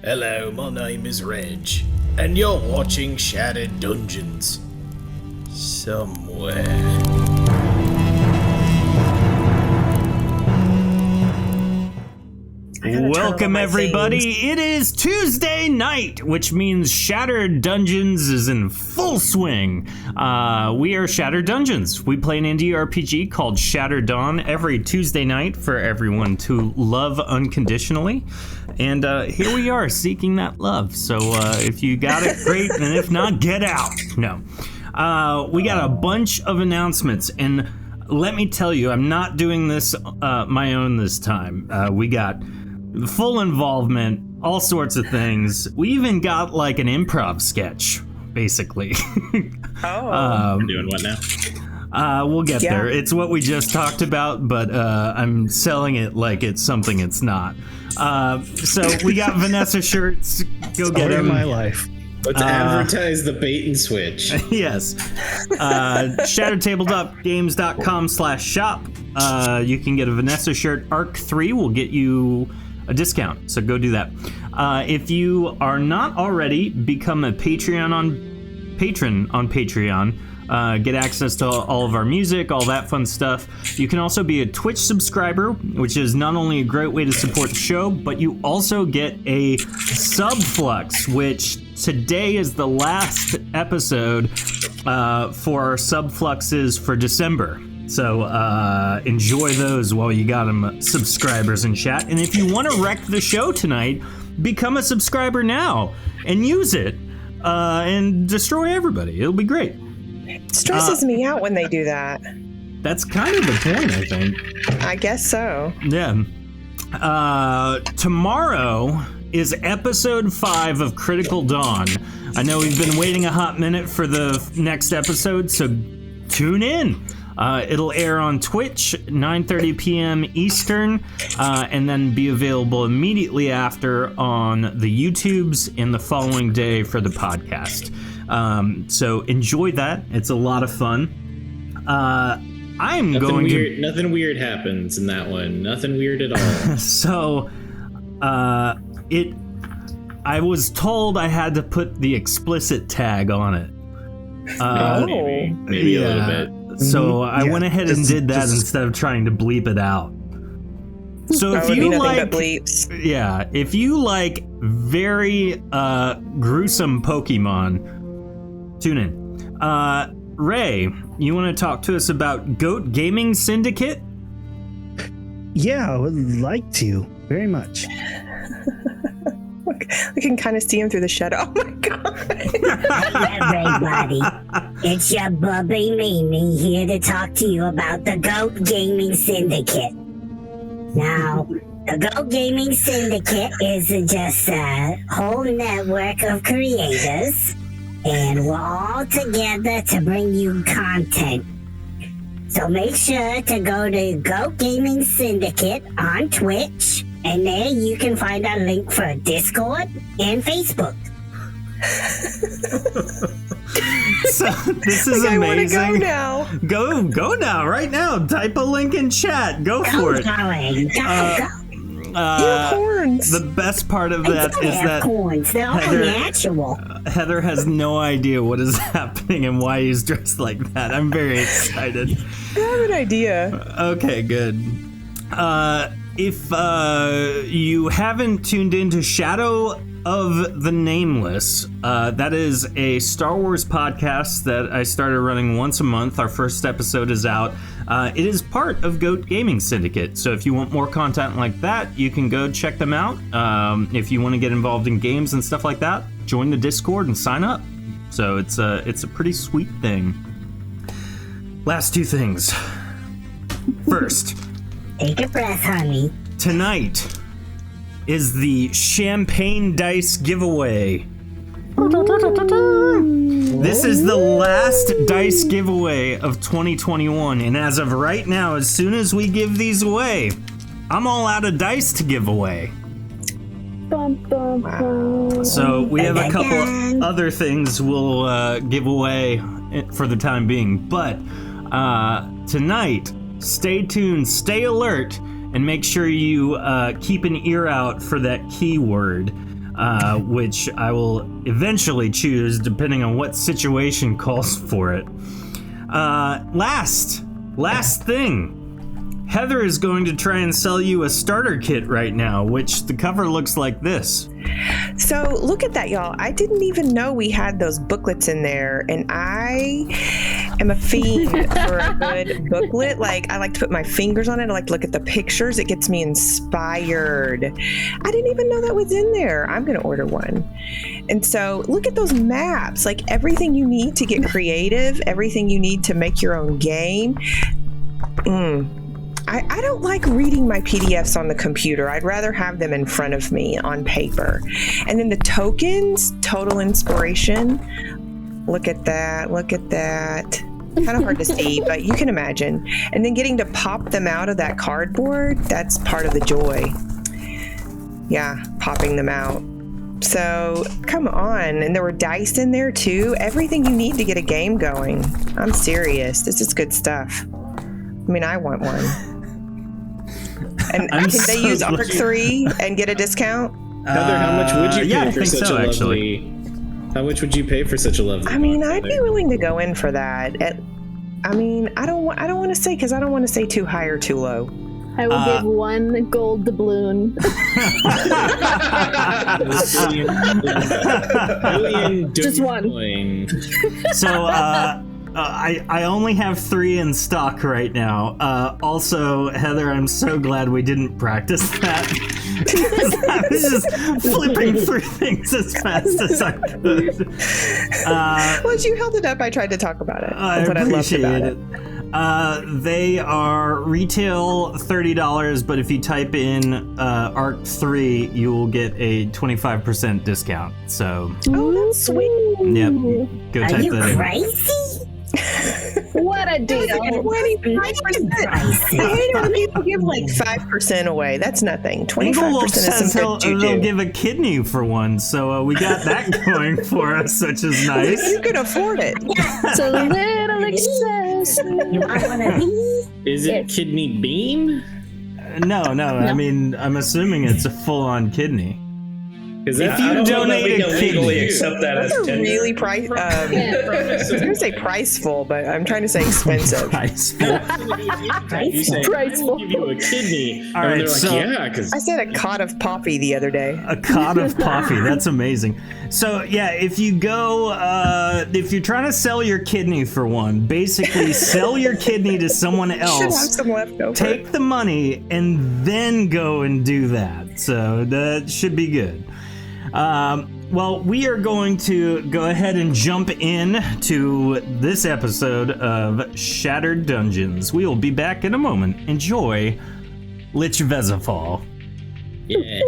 Hello, my name is Reg, and you're watching Shattered Dungeons. Somewhere. Welcome everybody, it is Tuesday night, which means Shattered Dungeons is in full swing. We are Shattered Dungeons. We play an indie RPG called Shattered Dawn every Tuesday night for everyone to love unconditionally. And here we are seeking that love. So if you got it, great, and if not, get out. No. We got a bunch of announcements, and let me tell you, I'm not doing this my own this time. We got full involvement, all sorts of things. We even got like an improv sketch, basically. We're doing what now? We'll get there. It's what we just talked about, but I'm selling it like it's something it's not. So we got Vanessa shirts. Go get them. My life. Let's advertise the bait and switch. Yes. ShatteredTabletopGames.com/shop. You can get a Vanessa shirt. Arc 3 will get you a discount, so go do that. If you are not already, become a patron on Patreon. Get access to all of our music, all that fun stuff. You can also be a Twitch subscriber, which is not only a great way to support the show, but you also get a subflux, which today is the last episode for our subfluxes for December. So enjoy those while you got them, subscribers in chat. And if you want to wreck the show tonight, become a subscriber now and use it and destroy everybody. It'll be great. It stresses me out when they do that. That's kind of the point, I think. I guess so. Yeah. Tomorrow is episode 5 of Critical Dawn. I know we've been waiting a hot minute for the next episode, so tune in. It'll air on Twitch, 9:30 p.m. Eastern, and then be available immediately after on the YouTubes in the following day for the podcast. So enjoy that. It's a lot of fun. Nothing weird happens in that one. Nothing weird at all. So, I was told I had to put the explicit tag on it. Maybe a little bit. So I went ahead and did that instead of trying to bleep it out. So if you like, if you like very gruesome Pokemon, tune in. Ray, you want to talk to us about Goat Gaming Syndicate? Yeah, I would like to very much. I can kind of see him through the shadow. Oh my god! Everybody, it's your Bubby Mimi here to talk to you about the Goat Gaming Syndicate. Now, the Goat Gaming Syndicate is just a whole network of creators, and we're all together to bring you content. So make sure to go to Goat Gaming Syndicate on Twitch, and there you can find a link for Discord and Facebook. So this is amazing. I want to go now. Go now, right now. Type a link in chat. Go for it. Unicorns. The best part of that is that horns. They're all natural. Heather has no idea what is happening and why he's dressed like that. I'm very excited. I have an idea. Okay, good. If you haven't tuned into Shadow of the Nameless, that is a Star Wars podcast that I started running once a month. Our first episode is out. It is part of Goat Gaming Syndicate, so if you want more content like that, you can go check them out. If you want to get involved in games and stuff like that, join the Discord and sign up. So it's a pretty sweet thing. Last two things. First, take a breath, honey. Tonight is the Champagne Dice giveaway. This is the last dice giveaway of 2021, and as of right now, as soon as we give these away, I'm all out of dice to give away. So we have a couple other things we'll give away for the time being, but tonight, stay tuned, stay alert, and make sure you keep an ear out for that keyword. which I will eventually choose depending on what situation calls for it. Last thing. Heather is going to try and sell you a starter kit right now, which the cover looks like this. So look at that, y'all. I didn't even know we had those booklets in there, and I am a fiend for a good booklet. Like, I like to put my fingers on it. I like to look at the pictures. It gets me inspired. I didn't even know that was in there. I'm going to order one. And so look at those maps, like everything you need to get creative, everything you need to make your own game. I don't like reading my PDFs on the computer. I'd rather have them in front of me on paper. And then the tokens, total inspiration. Look at that. Look at that. Kind of hard to see, but you can imagine. And then getting to pop them out of that cardboard, that's part of the joy. Yeah, popping them out. So, come on. And there were dice in there too. Everything you need to get a game going. I'm serious. This is good stuff. I mean, I want one. And can they use Arc 3 and get a discount? Heather, how much would you pay for such a lovely... actually. How much would you pay for such a lovely... I mean, I'd be willing to go in for that. I mean, I don't want to say, because I don't want to say too high or too low. I will give one gold doubloon. Just one. So, I only have 3 in stock right now. Also, Heather, I'm so glad we didn't practice that. I was just flipping through things as fast as I could. Well, as you held it up, I tried to talk about it. That's what I loved about it. They are retail $30, but if you type in Arc 3, you will get a 25% discount. So, oh, that's sweet. Yep, go type that in. Are you crazy? What a deal. 25%. I hate it when people give like 5% away. That's nothing. 25% is some good juju. They'll give a kidney for one, so we got that going for us, which is nice. You can afford it. It's a little excess. You want one of these? Is it kidney bean? No. I mean, I'm assuming it's a full-on kidney. If you donate a kidney, accept that as That's a tender. really price. I was going to say priceful, but I'm trying to say expensive. Priceful. You say, Priceful. give you a kidney. All and right, they're like, so- yeah, because I said a cod of poppy the other day. A cod of coffee. That's amazing. So, yeah, if you go, if you're trying to sell your kidney for one, basically sell your kidney to someone Should have else, some left over. take the money, and then go and do that. So that should be good. Well, we are going to go ahead and jump in to this episode of Shattered Dungeons. We will be back in a moment. Enjoy Lich Vezafall. yeah.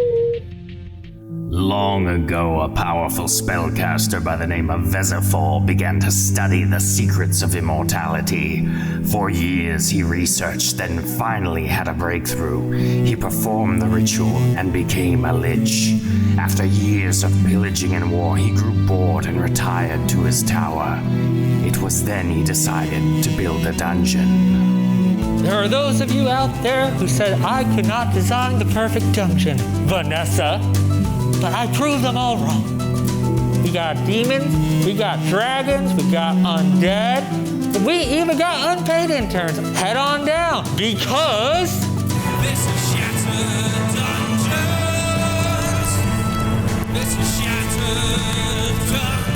Long ago, a powerful spellcaster by the name of Vezafall began to study the secrets of immortality. For years, he researched, then finally had a breakthrough. He performed the ritual and became a lich. After years of pillaging and war, he grew bored and retired to his tower. It was then he decided to build a dungeon. There are those of you out there who said I could not design the perfect dungeon, Vanessa. But I proved them all wrong. We got demons, we got dragons, we got undead, we even got unpaid interns. Head on down, because this is Shattered Dungeons. This is Shattered Dungeons.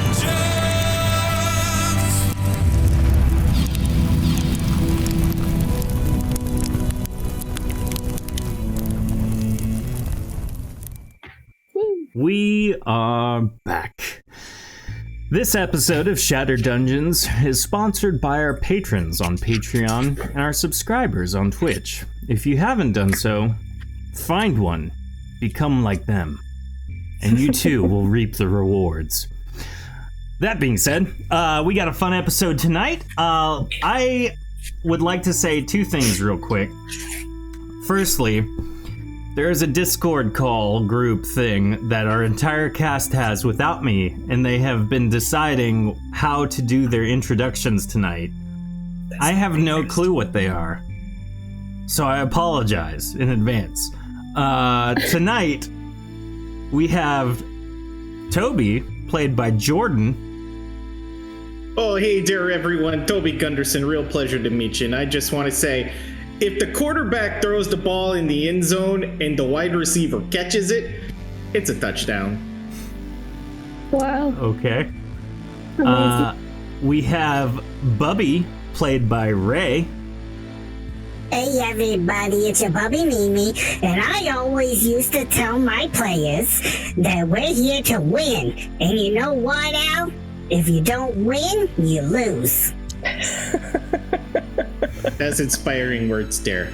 We are back. This episode of Shattered Dungeons is sponsored by our patrons on Patreon and our subscribers on Twitch. If you haven't done so, find one, become like them, and you too will reap the rewards. That being said, we got a fun episode tonight. I would like to say 2 things real quick. Firstly, there is a Discord call group thing that our entire cast has without me, and they have been deciding how to do their introductions tonight. I have no clue what they are, so I apologize in advance. Tonight, we have Toby, played by Jordan. Oh, hey there, everyone. Toby Gunderson. Real pleasure to meet you. And I just want to say, if the quarterback throws the ball in the end zone and the wide receiver catches it, it's a touchdown. Wow. Okay. Amazing. We have Bubby, played by Ray. Hey everybody, it's your Bubby Mimi, and I always used to tell my players that we're here to win. And you know what, Al? If you don't win, you lose. That's inspiring words there.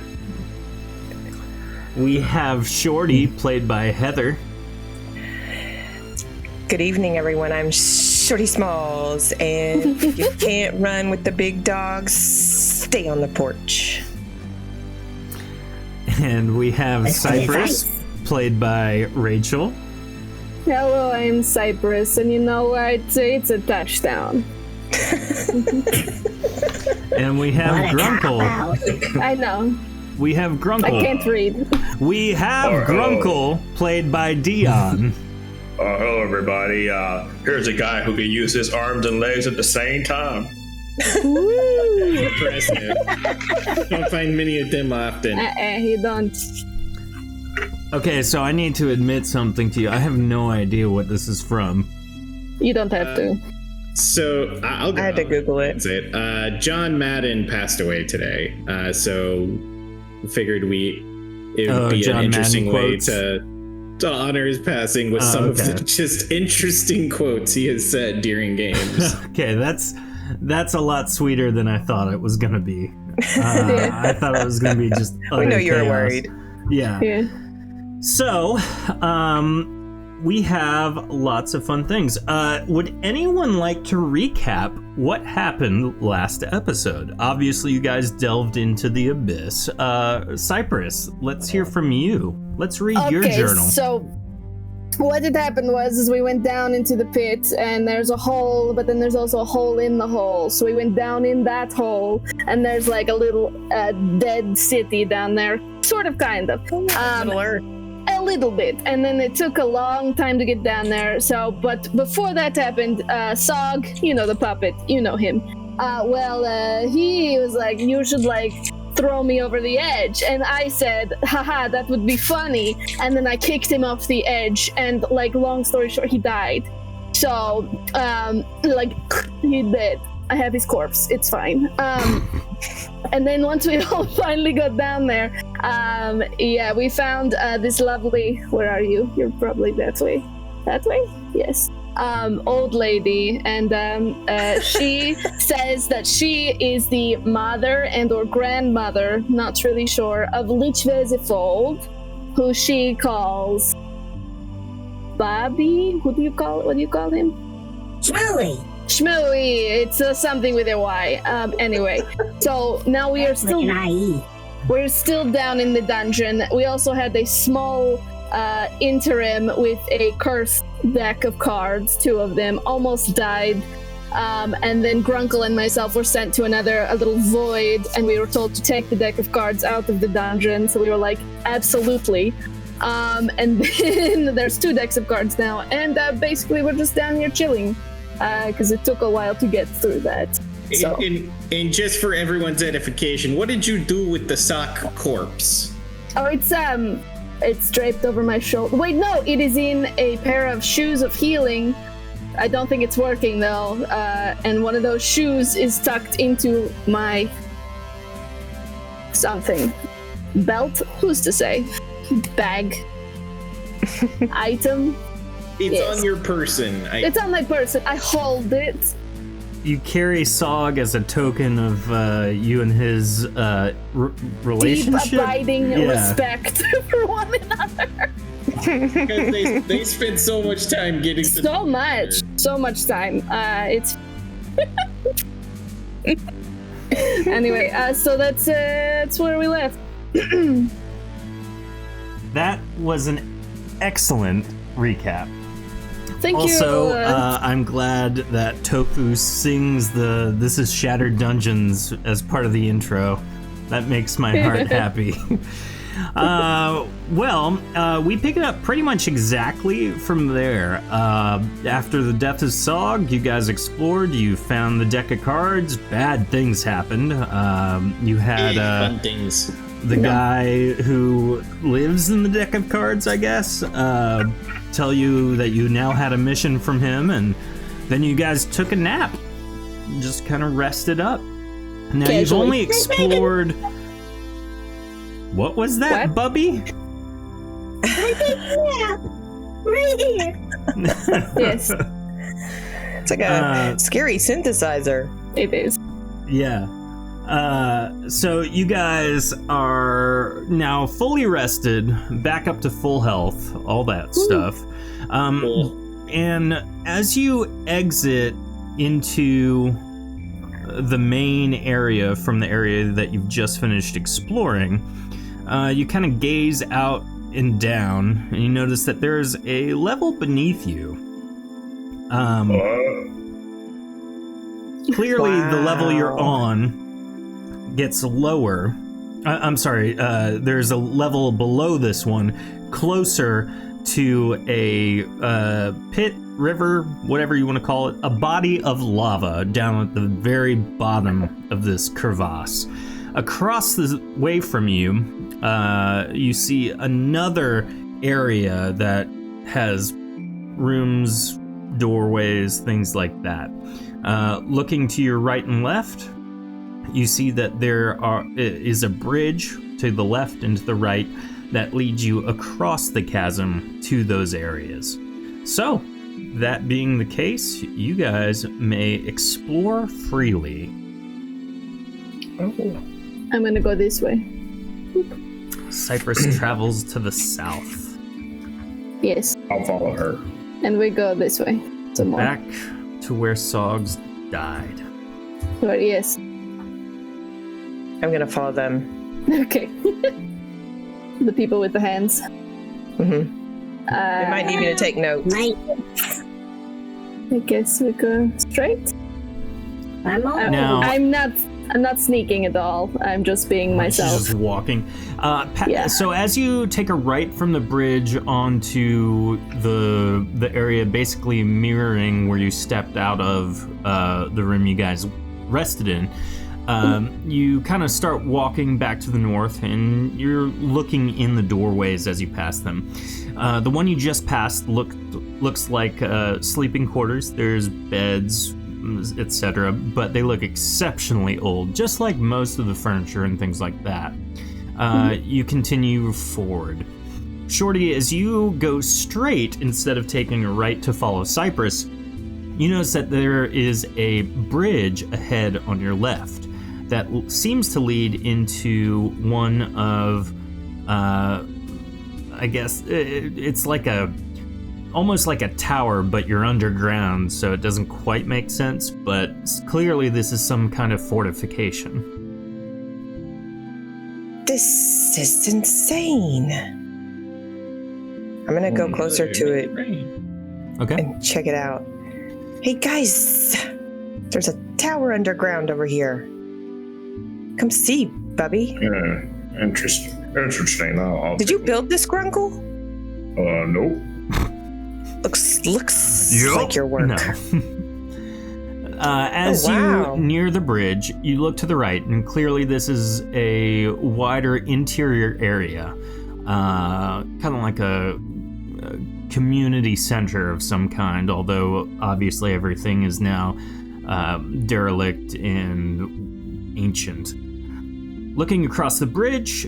We have Shorty, played by Heather. Good evening, everyone. I'm Shorty Smalls, and if you can't run with the big dogs, stay on the porch. And we have Cypress, played by Rachel. Hello, I'm Cypress, and you know what? I'd say it's a touchdown. And we have Grunkle. I know. We have Grunkle. I can't read. We have Grunkle, played by Dion. Hello, everybody. Here's a guy who can use his arms and legs at the same time. Impressive. Don't find many of them often. You don't. Okay, so I need to admit something to you. I have no idea what this is from. You don't have to. So I had to Google it. That's it. John Madden passed away today, so figured it would be John an interesting Madden way quotes? to honor his passing with some of the just interesting quotes he has said during games. Okay, that's a lot sweeter than I thought it was gonna be. I thought it was gonna be just. We know you were chaos. worried. Yeah. So, we have lots of fun things. Would anyone like to recap what happened last episode? Obviously, you guys delved into the abyss. Cypress, let's hear from you. Let's read your journal. So what had happened was we went down into the pit, and there's a hole, but then there's also a hole in the hole. So we went down in that hole, and there's like a little dead city down there, sort of, kind of. A little bit, and then it took a long time to get down there. So, but before that happened, Sog, you know, the puppet, you know him. He was like, "You should like throw me over the edge," and I said, "Haha, that would be funny." And then I kicked him off the edge, and like, long story short, he died. So, he did. I have his corpse. It's fine. And then once we all finally got down there, we found this lovely. Where are you? You're probably that way. That way? Yes. Old lady, and she says that she is the mother and or grandmother, not really sure, of Lich Vezifold, who she calls Bobby. What do you call him? Shmooey. Shmooey. It's something with a Y. Anyway, so now we're still down in the dungeon. We also had a small interim with a cursed deck of cards. 2 of them almost died. And then Grunkle and myself were sent to a little void, and we were told to take the deck of cards out of the dungeon. So we were like, absolutely. And then there's 2 decks of cards now, and basically we're just down here chilling. Because it took a while to get through that. So. And just for everyone's edification, what did you do with the sock corpse? Oh, it's draped over my shoulder. Wait, no, it is in a pair of shoes of healing. I don't think it's working though. And one of those shoes is tucked into my something. Belt? Who's to say? Bag. Item. It's on your person. It's on my person. I hold it. You carry Sog as a token of you and his relationship? Deep abiding respect for one another. Because they spend so much time getting to so much time. It's anyway. So that's where we left. That was an excellent recap. Thank you. Also, I'm glad that Tofu sings the "This is Shattered Dungeons" as part of the intro. That makes my heart happy. We pick it up pretty much exactly from there. After the death of Sog, you guys explored, you found the deck of cards, bad things happened. You had Fun things. the guy who lives in the deck of cards, I guess, tell you that you now had a mission from him, and then you guys took a nap. Just kind of rested up. Now you've only explored... What was that, What? Bubby? Right here. Yes, It's like a scary synthesizer. it is. Yeah. So you guys are now fully rested, back up to full health, all that stuff. Cool. And as you exit into the main area from the area that you've just finished exploring, you kind of gaze out and down, and you notice that there's a level beneath you. Clearly, the level you're on gets lower. I'm sorry, there's a level below this one, closer to a pit, river, whatever you want to call it, a body of lava down at the very bottom of this crevasse. Across the way from you, you see another area that has rooms, doorways, things like that. Looking to your right and left, you see that there is a bridge to the left and to the right that leads you across the chasm to those areas. So, that being the case, you guys may explore freely. I'm gonna go this way. Cypress travels to the south. Yes, I'll follow her. and we go this way. Some more. Back to where Sogs died. But yes. I'm gonna follow them. Okay. The people with the hands. They might need me to take notes. Right. I guess we go straight. I'm on. Now- I'm not sneaking at all. I'm just being She's myself. just walking. Yeah. So as you take a right from the bridge onto the area basically mirroring where you stepped out of the room you guys rested in, you kind of start walking back to the north, and you're looking in the doorways as you pass them. The one you just passed looks like sleeping quarters. There's beds, etc., but they look exceptionally old, just like most of the furniture and things like that. You continue forward. Shorty, as you go straight instead of taking a right to follow Cypress, you notice that there is a bridge ahead on your left that seems to lead into one of, I guess, it's like almost like a tower, but you're underground, so it doesn't quite make sense, but clearly this is some kind of fortification. This is insane. I'm gonna go closer to it Okay. and check it out. Hey guys, there's a tower underground over here. Come see, Bubby. Interesting. Did you build this, Grunkle? Nope. Looks like your work. No. As wow. you near the bridge, you look to the right, and clearly this is a wider interior area, kind of like a community center of some kind, although obviously everything is now derelict and ancient. Looking across the bridge,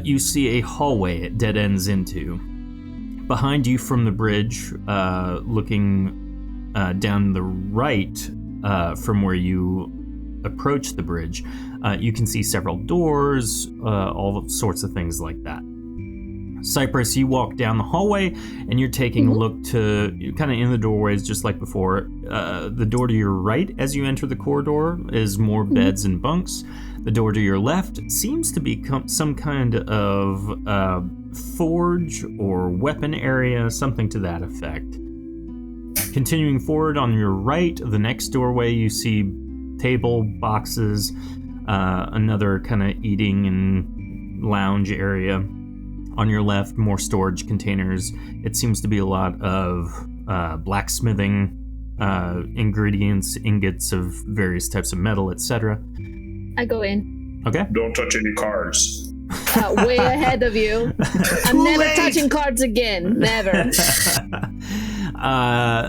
you see a hallway it dead ends into. Behind you from the bridge, looking down the right from where you approach the bridge, you can see several doors, all sorts of things like that. Cypress, you walk down the hallway and you're taking a look to kind of in the doorways just like before. The door to your right as you enter the corridor is more beds and bunks. The door to your left seems to be some kind of forge or weapon area, something to that effect. Continuing forward on your right, the next doorway, you see table, boxes, another kind of eating and lounge area. On your left, more storage containers. It seems to be a lot of blacksmithing ingredients, ingots of various types of metal, etc. I go in. Okay. Don't touch any cards. Way ahead of you. I'm never touching cards again. Never.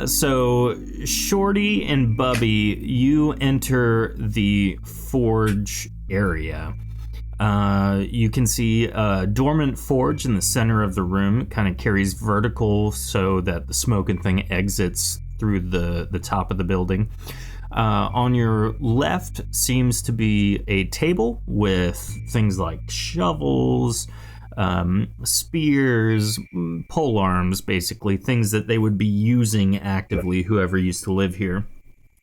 So Shorty and Bubby, you enter the forge area. You can see a dormant forge in the center of the room. It kind of carries vertical so that the smoking thing exits through the top of the building. On your left seems to be a table with things like shovels, spears, pole arms, basically things that they would be using actively, whoever used to live here.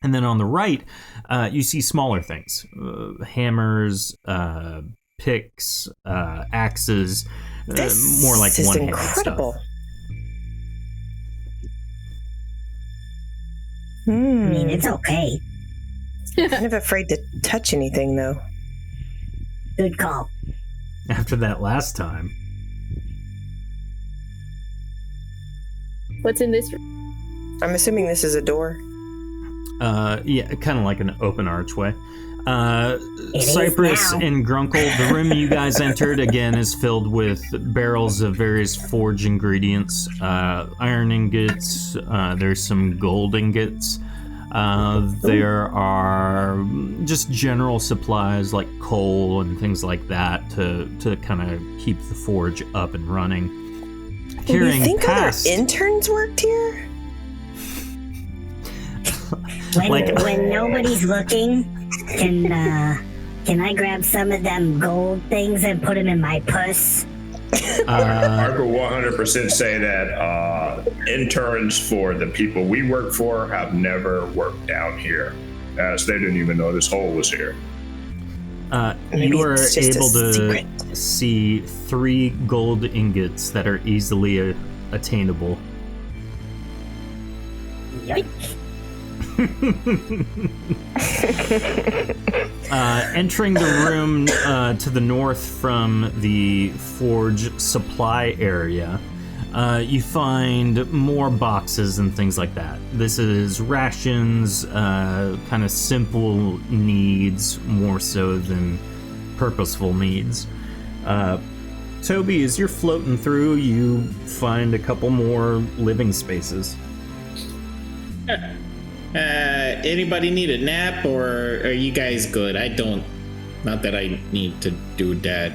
And then on the right, you see smaller things, hammers, picks, axes, more like one-handed incredible. stuff. I mean, it's okay. Kind of afraid to touch anything, though. Good call. After that last time. What's in this room? I'm assuming this is a door. Yeah, kind of like an open archway. It Cypress is now. and Grunkle, the room you guys entered, again, is filled with barrels of various forge ingredients. Iron ingots, there's some gold ingots. There are just general supplies like coal and things like that to kind of keep the forge up and running. Do you think past, other interns worked here? When nobody's looking, can I grab some of them gold things and put them in my purse? I could 100% say that interns for the people we work for have never worked down here, as they didn't even know this hole was here. You are it's just a able to secret. see 3 gold ingots that are easily attainable. Yoink. Entering the room to the north from the forge supply area, you find more boxes and things like that. This is rations, kind of simple needs more so than purposeful needs. Toby, as you're floating through, you find a couple more living spaces. Anybody need a nap, or are you guys good? I don't. Not that I need to do that.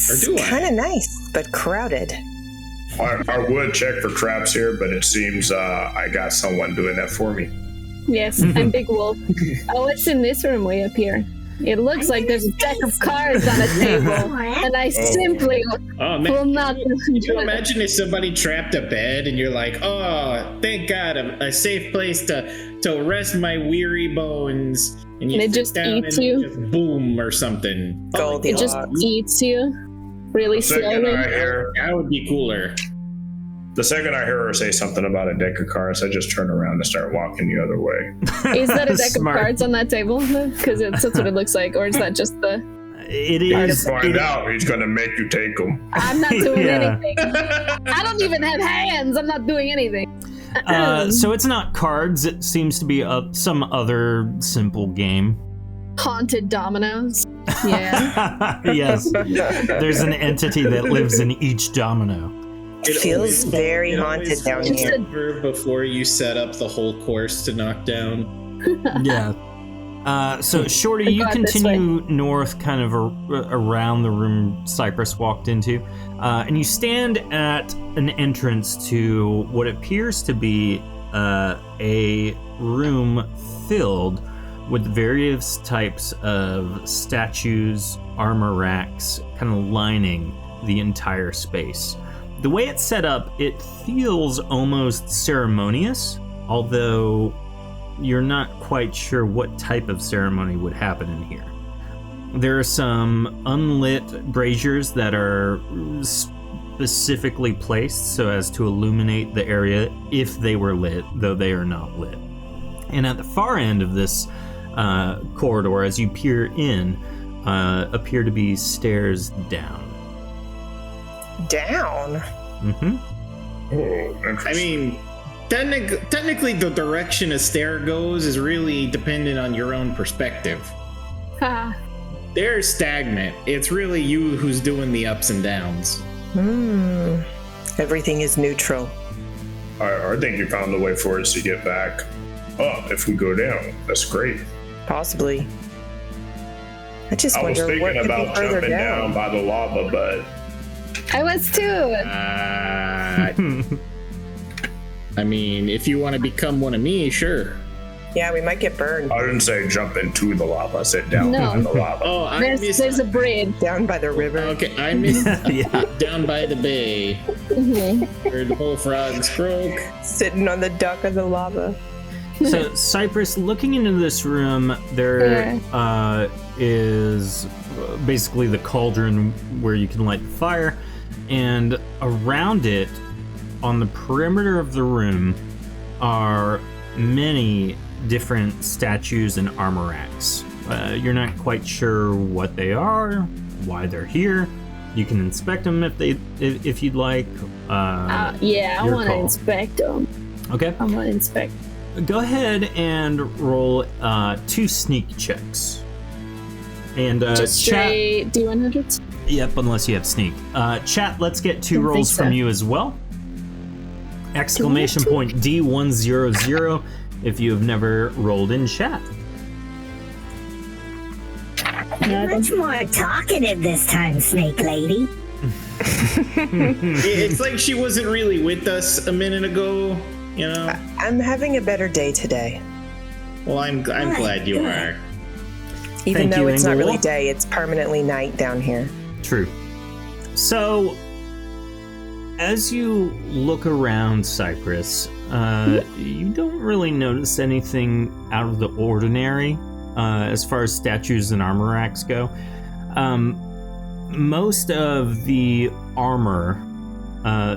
Or do I? Kind of nice, but crowded. I would check for traps here, but it seems I got someone doing that for me. Yes, I'm Big Wolf. Oh, what's in this room way up here? It looks like there's a deck of cards on a table, and I simply will not. Could you imagine if somebody trapped a bed and you're like, oh, thank God, a safe place to rest my weary bones, and it just eats you? Just boom or something. Goldie It just eats you really slowly. That would be cooler. The second I hear her say something about a deck of cards, I just turn around and start walking the other way. Is that a deck Smart. of cards on that table? Because that's what it looks like, or is that just the? It You is. find out, he's going to make you take them. I'm not doing Yeah. anything. I don't even have hands. I'm not doing anything. So it's not cards. It seems to be some other simple game. Haunted dominoes. Yeah. Yes. There's an entity that lives in each domino. It feels very It haunted always down falls here. over before you set up the whole course to knock down. Yeah. So Shorty, you God, this continue north, kind of around the room Cypress walked into, and you stand at an entrance to what appears to be a room filled with various types of statues, armor racks, kind of lining the entire space. The way it's set up, it feels almost ceremonious, although you're not quite sure what type of ceremony would happen in here. There are some unlit braziers that are specifically placed so as to illuminate the area if they were lit, though they are not lit. And at the far end of this corridor, as you peer in, appear to be stairs down. Down? Mm-hmm. I mean, technically the direction a stair goes is really dependent on your own perspective. Ha. They're stagnant. It's really you who's doing the ups and downs. Everything is neutral. I think you found the way for us to get back up if we go down. That's great. Possibly. I just I was wonder what thinking could be about further jumping down down. by the lava, but I was too. I mean, if you want to become one of me, sure. Yeah, we might get burned. I didn't say jump into the lava. I said down No. by the lava. Oh, I There's missed. a bridge. Down by the river. Okay, I missed. Yeah. Down by the bay, where the bullfrogs croak. Sitting on the dock of the lava. So, Cypress, looking into this room, there is basically the cauldron where you can light the fire, and around it, on the perimeter of the room, are many different statues and armor racks. You're not quite sure what they are, why they're here. You can inspect them if you'd like. Yeah, I your want to call. inspect them. Okay. I want to inspect. Go ahead and roll 2 sneak checks. And Just chat. straight D100s. Yep, unless you have sneak. Chat, let's get 2 Don't think rolls so. from you as well. Exclamation point D100 if you have never rolled in chat. You're much more talkative this time, Snake Lady. It's like she wasn't really with us a minute ago, you know? I'm having a better day today. Well, I'm glad you are. Even Thank though you, it's not really Englewood. day, it's permanently night down here. True. So, as you look around Cyprus, you don't really notice anything out of the ordinary as far as statues and armor racks go. Most of the armor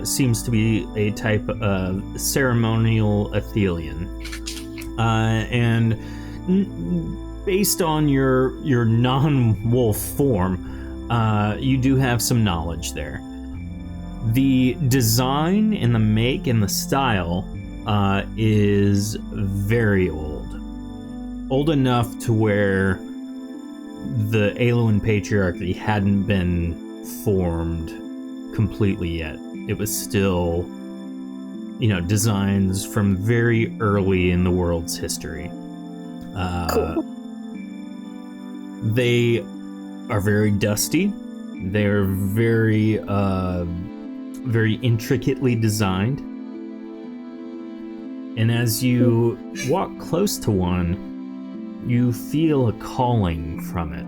seems to be a type of ceremonial Athelian. And based on your non-wolf form, you do have some knowledge there. The design and the make and the style is very old. Old enough to where the Aeluan Patriarchy hadn't been formed completely yet. It was still, designs from very early in the world's history. Cool. They are very dusty. They're very, very intricately designed. And as you walk close to one, you feel a calling from it.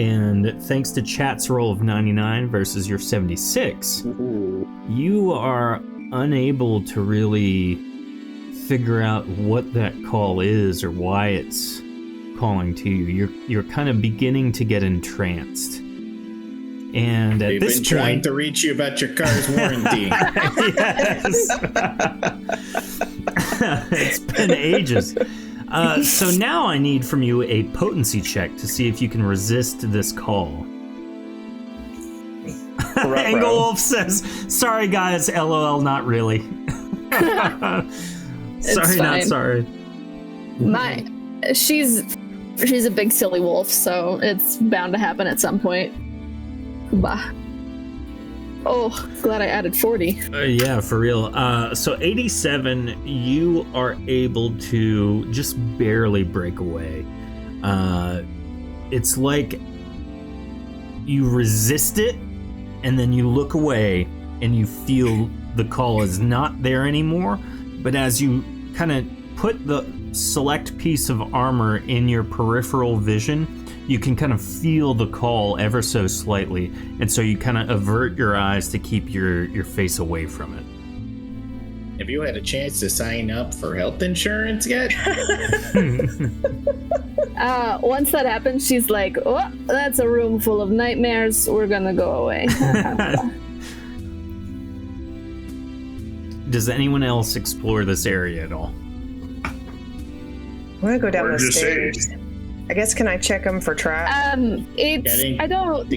And thanks to chat's roll of 99 versus your 76, you are unable to really figure out what that call is or why it's calling to you. You're kind of beginning to get entranced. And at We've this been trying point, to reach you about your car's warranty. yes. It's been ages. So now I need from you a potency check to see if you can resist this call. Engelwolf says, "Sorry guys, LOL, not really." Sorry, not fine. sorry. She's a big silly wolf, so it's bound to happen at some point. Bah. Oh, glad I added 40. Yeah, for real. So 87, you are able to just barely break away. It's like you resist it, and then you look away, and you feel the call is not there anymore. But as you kind of put the select piece of armor in your peripheral vision, you can kind of feel the call ever so slightly, and so you kind of avert your eyes to keep your face away from it. Have you had a chance to sign up for health insurance yet? Once that happens, she's like, "Oh, that's a room full of nightmares. We're gonna go away." Does anyone else explore this area at all? I want to go down the Where'd you say? stairs. I guess, can I check them for traps? I don't.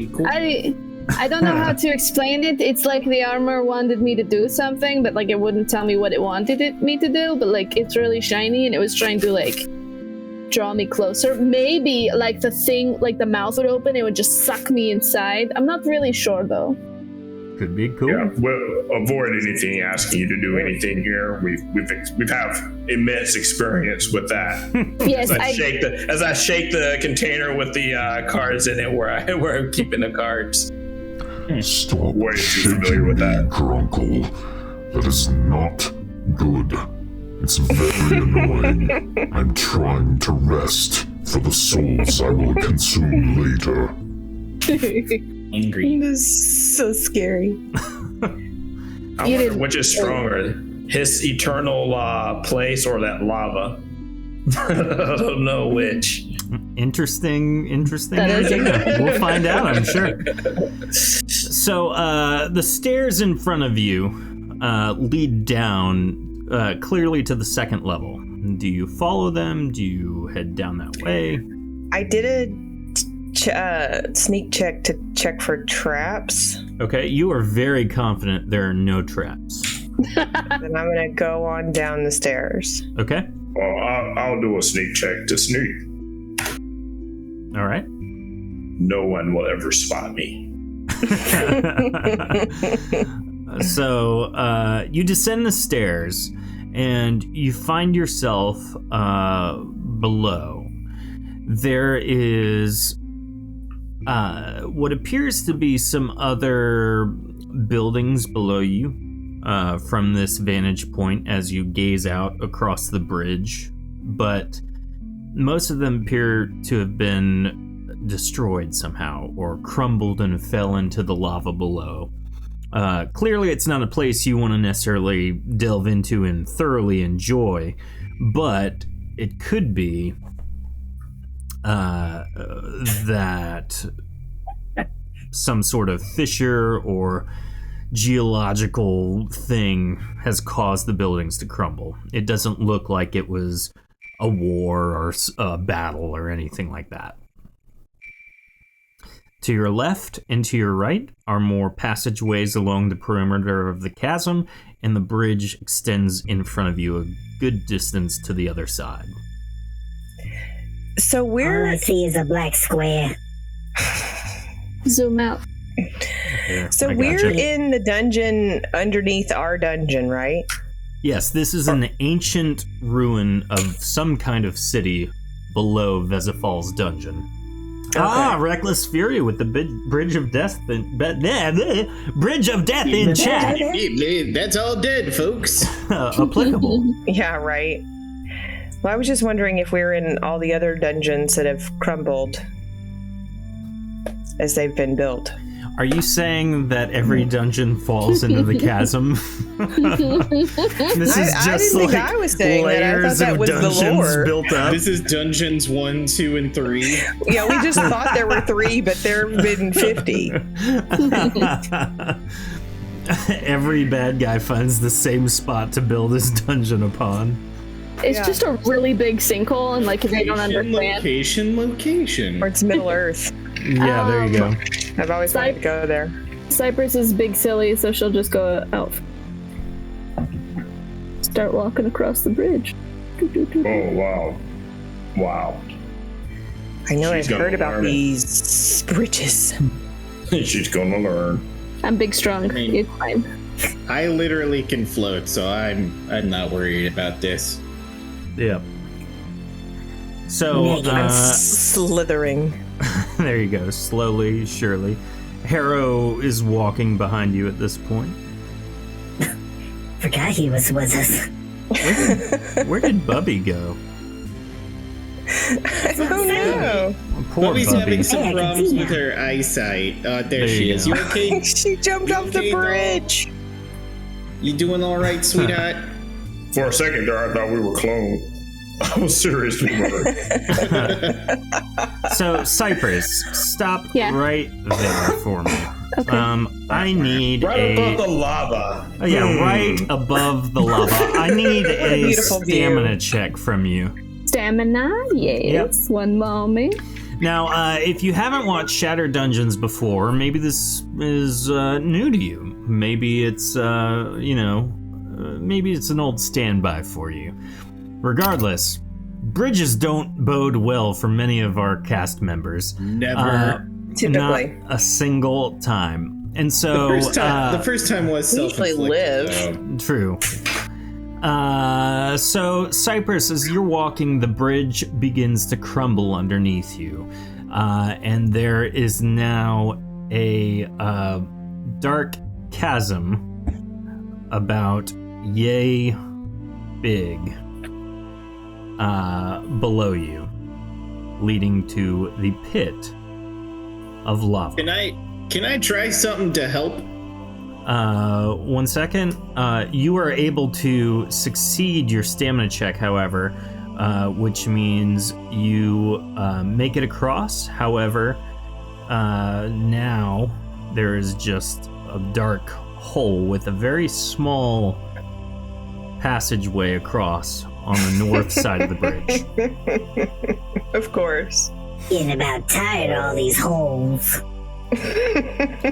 I don't know how to explain it. It's like the armor wanted me to do something, but like it wouldn't tell me what it wanted me to do. But like it's really shiny, and it was trying to like draw me closer. Maybe like the thing, like the mouth would open, it would just suck me inside. I'm not really sure though. Could be cool. Yeah, we'll avoid anything asking you to do anything here. We've have immense experience with that. Yes, as I shake the container with the cards in it, where I'm keeping the cards. Stop Way too familiar with that. Grunkle. That is not good. It's very annoying. I'm trying to rest for the souls I will consume later. Angry. This is so scary. I wonder which is stronger, his eternal place or that lava. I don't know which. Interesting idea. We'll find out, I'm sure. So the stairs in front of you lead down clearly to the second level. Do you follow them? Do you head down that way? I did a sneak check to check for traps. Okay, you are very confident there are no traps. Then I'm gonna go on down the stairs. Okay. Well, I'll do a sneak check to sneak. All right. No one will ever spot me. So you descend the stairs and you find yourself below. There is what appears to be some other buildings below you from this vantage point as you gaze out across the bridge, but most of them appear to have been destroyed somehow or crumbled and fell into the lava below. Clearly it's not a place you want to necessarily delve into and thoroughly enjoy, but it could be that some sort of fissure or geological thing has caused the buildings to crumble. It doesn't look like it was a war or a battle or anything like that. To your left and to your right are more passageways along the perimeter of the chasm, and the bridge extends in front of you a good distance to the other side. So All we're I see is a black square. Zoom out. Here, so I we're gotcha. in the dungeon underneath our dungeon, right? Yes, this is an ancient ruin of some kind of city below Vesifal's dungeon. Okay. Ah, Reckless Fury with the Bridge of Death Bridge of Death in chat. That's all dead, folks. Applicable. Yeah, right. Well, I was just wondering if we're in all the other dungeons that have crumbled as they've been built. Are you saying that every dungeon falls into the chasm? This is I just didn't like think I was saying that. I thought layers that of was the dungeons lore. built up. This is Dungeons 1, 2, and 3. Yeah, we just thought there were 3, but there have been 50. Every bad guy finds the same spot to build his dungeon upon. It's just a really big sinkhole, and like if they don't understand. Location. Or it's Middle Earth. Yeah, there you go. I've always wanted to go there. Cypress is big silly, so she'll just go out. Start walking across the bridge. Oh, wow. Wow. I know She's I've gonna heard about learn it. these bridges. She's gonna learn. I'm big strong. It's fine. I literally can float, so I'm not worried about this. Yep. So, I'm slithering. there you go, slowly, surely. Harrow is walking behind you at this point. Forgot he was with us. Where did Bubby go? I don't know. Poor Bubby's Bubby. having some Hey, I can problems see with now. her eyesight. There There she you is. go. You okay? She jumped You off the okay, doll? bridge. You doing all right, sweetheart? For a second there, I thought we were cloned. I was seriously worried. So, Cypress, stop right there for me. Okay. I need Right a... above the lava. Oh, yeah, right above the lava. I need a Beautiful view. stamina check from you. Stamina, yes. Yep. One moment. Now, if you haven't watched Shattered Dungeons before, maybe this is new to you. Maybe it's, maybe it's an old standby for you. Regardless, bridges don't bode well for many of our cast members. Never. Typically. Not a single time. And so... The first time was usually live. True. So, Cypress, as you're walking, the bridge begins to crumble underneath you. And there is now a dark chasm about yay big below you, leading to the pit of lava. Can I try something to help? 1 second. You are able to succeed your stamina check, however, which means you make it across. However, now there is just a dark hole with a very small passageway across on the north side of the bridge. Of course. Getting about tired of all these holes.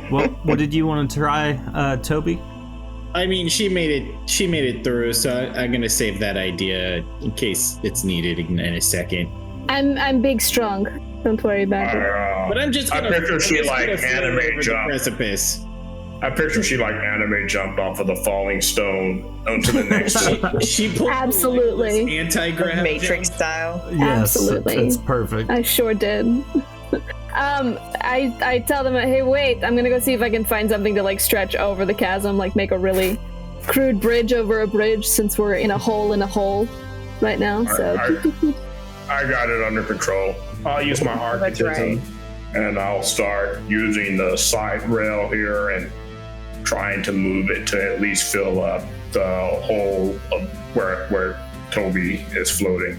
What did you want to try, Toby? I mean, she made it through, so I'm gonna save that idea in case it's needed in a second. I'm big strong. Don't worry about it. But I'm just gonna. I picture she like anime jump. Precipice. I picture she like anime jumped off of the falling stone onto the next. She pulled absolutely anti-grav Matrix style. Yes, absolutely. That's perfect. I sure did. I tell them, hey, wait, I'm gonna go see if I can find something to like stretch over the chasm, like make a really crude bridge over a bridge, since we're in a hole right now. So I got it under control. I'll use my archaism, and I'll start using the side rail here and trying to move it to at least fill up the hole of where Toby is floating.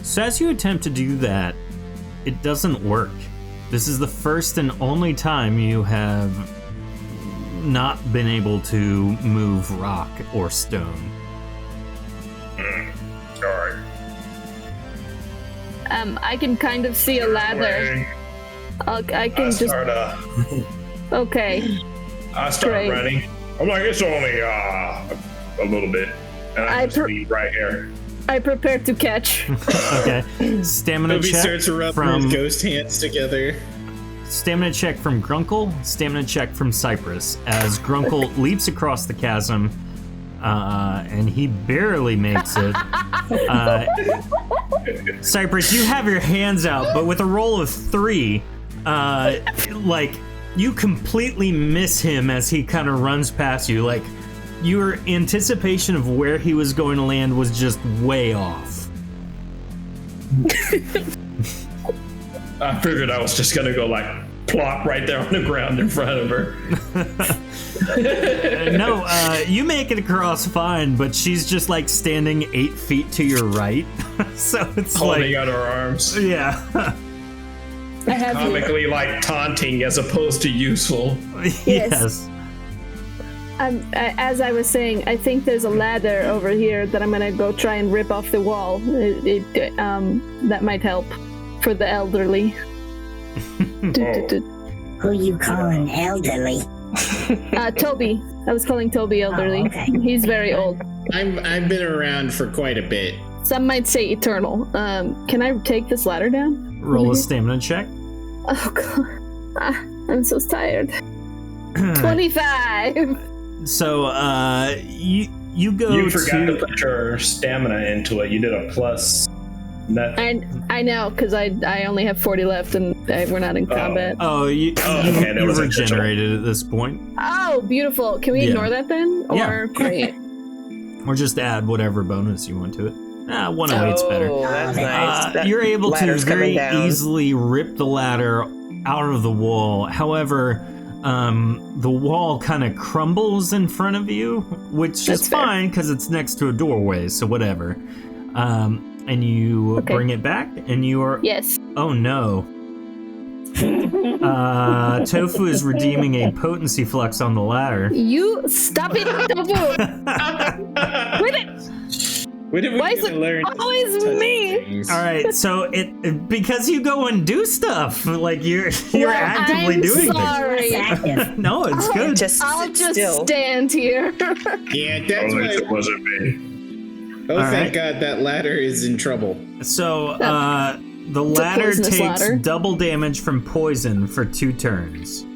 So as you attempt to do that, it doesn't work. This is the first and only time you have not been able to move rock or stone. All right. I can kind of see a ladder. I can just. Okay. I start running. I'm like, it's only a little bit, and I just leave right here. I prepare to catch. Okay. Stamina Toby check starts rubbing his ghost hands together. Stamina check from Grunkle. Stamina check from Cypress. As Grunkle leaps across the chasm, and he barely makes it. Cypress, you have your hands out, but with a roll of 3, you completely miss him as he kind of runs past you. Like, your anticipation of where he was going to land was just way off. I figured I was just gonna go like plop right there on the ground in front of her. No, you make it across fine, but she's just like standing 8 feet to your right. So it's holding out her arms. Yeah. I have comically like taunting as opposed to useful. Yes. As I was saying, I think there's a ladder over here that I'm gonna go try and rip off the wall. That might help for the elderly. Who you calling elderly? Toby. I was calling Toby elderly. Oh, okay. He's very old. I've been around for quite a bit. Some might say eternal. Can I take this ladder down? Roll a stamina check. Oh god. I'm so tired. 25. So, you go You forgot to put your stamina into it. You did a plus. I know, because I only have 40 left, and we're not in combat. You regenerated at this point. Oh, beautiful. Can we ignore that then? Or great. Or just add whatever bonus you want to it. 108's better. That's nice. You're able to very easily rip the ladder out of the wall. However, the wall kind of crumbles in front of you, which is fine because it's next to a doorway, so whatever. And you bring it back, and you are... Yes. Oh, no. Tofu is redeeming a potency flex on the ladder. You stop it, Tofu! Quit it! When are we Why is gonna it learn? always to touch me? things? All right, so it because you go and do stuff, like you're actively I'm doing sorry. things. No, it's good. I'll sit just still. stand here. Yeah, that's Only if why. it wasn't me. Oh, All thank right. God that ladder is in trouble. So the ladder poisonous takes ladder. double damage from poison for 2 turns.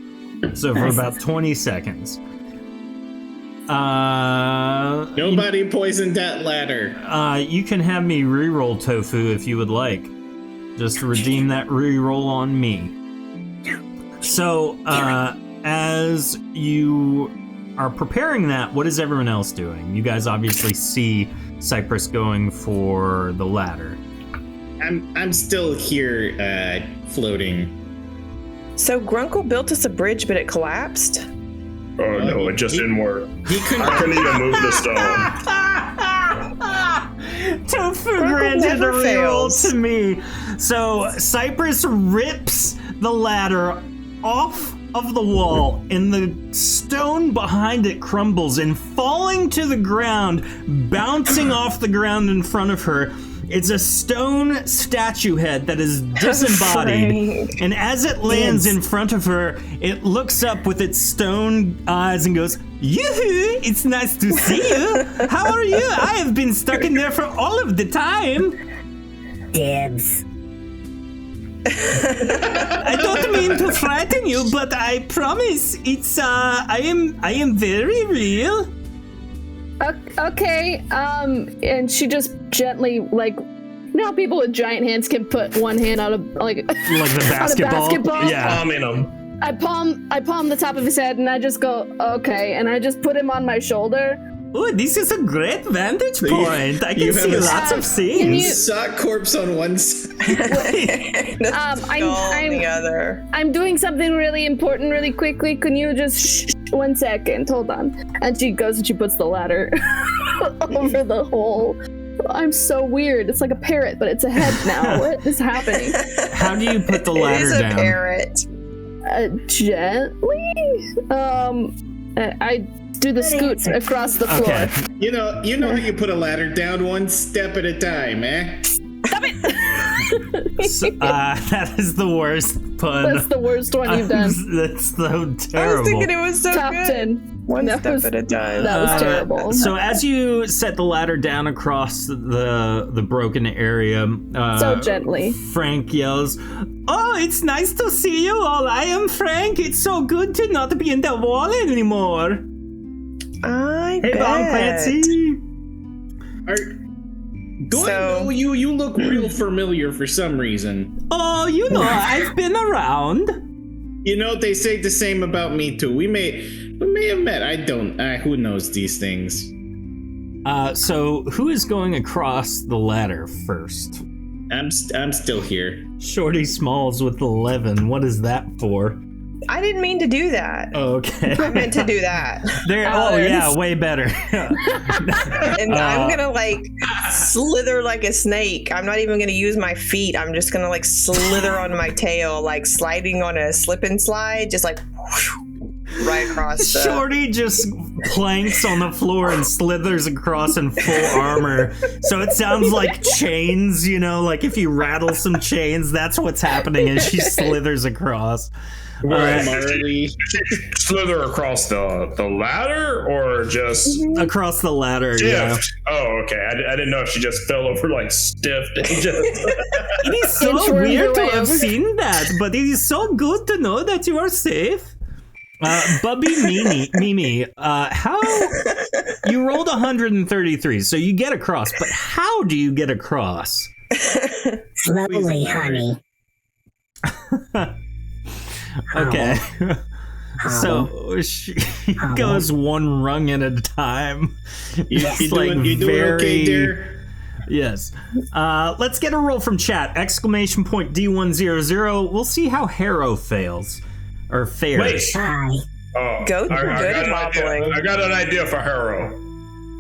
So for about 20 seconds. Nobody poisoned that ladder. You can have me reroll tofu if you would like. Just redeem that reroll on me. So, as you are preparing that, what is everyone else doing? You guys obviously see Cypress going for the ladder. I'm still here, floating. So Grunkle built us a bridge, but it collapsed. Oh no, it just didn't work. He couldn't. I couldn't even move the stone. Tofu Grunkle granted a never reroll fails. to me. So Cypress rips the ladder off of the wall, and the stone behind it crumbles, and falling to the ground, bouncing off the ground in front of her, it's a stone statue head that is disembodied. And as it lands in front of her, it looks up with its stone eyes and goes, "Yoo-hoo, it's nice to see you. How are you? I have been stuck in there for all of the time." Dibs. I don't mean to frighten you, but I promise it's I am very real. Okay, and she just gently, like, you know how people with giant hands can put one hand on a, like the basketball? on a basketball? Yeah. Palm in him. I palm the top of his head, and I just go, okay, and I just put him on my shoulder. Oh, this is a great vantage point. I can see lots of scenes. Sock corpse on one side. On the other. I'm doing something really important really quickly. Can you just 1 second? Hold on. And she goes and she puts the ladder over the hole. I'm so weird. It's like a parrot, but it's a head now. What is happening? How do you put the ladder It is a down? parrot. Gently. I do the scoot across the floor. Okay. You know how you put a ladder down one step at a time, eh? Stop it! So, that is the worst pun. That's the worst one you've done. That's so I was terrible. thinking it was so Top good. 10. One That step was- at a time. That was terrible. So as you set the ladder down across the broken area, So gently. Frank yells, "Oh, it's nice to see you all. I am Frank. It's so good to not be in the wall anymore." I Hey, bet. Bomb Clancy. Do I So- know you? You look real familiar for some reason. Oh, you know, I've been around. You know, they say the same about me too. We may have met. I don't. Who knows these things? So who is going across the ladder first? I'm still here. Shorty Smalls with 11. What is that for? I didn't mean to do that. Okay. I meant to do that. There. Oh yeah, way better. And I'm gonna like slither like a snake. I'm not even gonna use my feet. I'm just gonna like slither on my tail, like sliding on a slip and slide, just like whoosh, right across the... Shorty just planks on the floor and slithers across in full armor. So it sounds like chains, you know, like if you rattle some chains, that's what's happening as she slithers across. Marley. Slither across the ladder or just Across the ladder, yeah. stiffed? Oh, okay. I didn't know if she just fell over like stiffed and just. It is so Inchworm weird your to way have over. seen that, but it is so good to know that you are safe. Bubby Mimi, how you rolled 133, so you get across, but how do you get across? Slowly, honey. Okay. So she goes one rung at a time. It's You doing okay, dear? Yes. Let's get a roll from chat. Exclamation point D100. We'll see how Harrow fails. Or fares. Wait. Hi. Oh, Goats are good at hobbling. I got an idea for Harrow.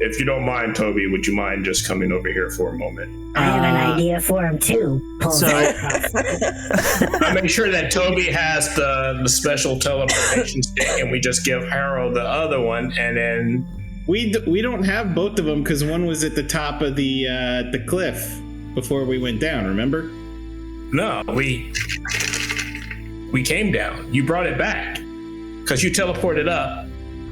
If you don't mind, Toby, would you mind just coming over here for a moment? I have an idea for him too. Pulls so- it across. I make sure that Toby has the special teleportation stick, and we just give Harrow the other one, and then We don't have both of them because one was at the top of the cliff before we went down. Remember? No, we came down. You brought it back because you teleported up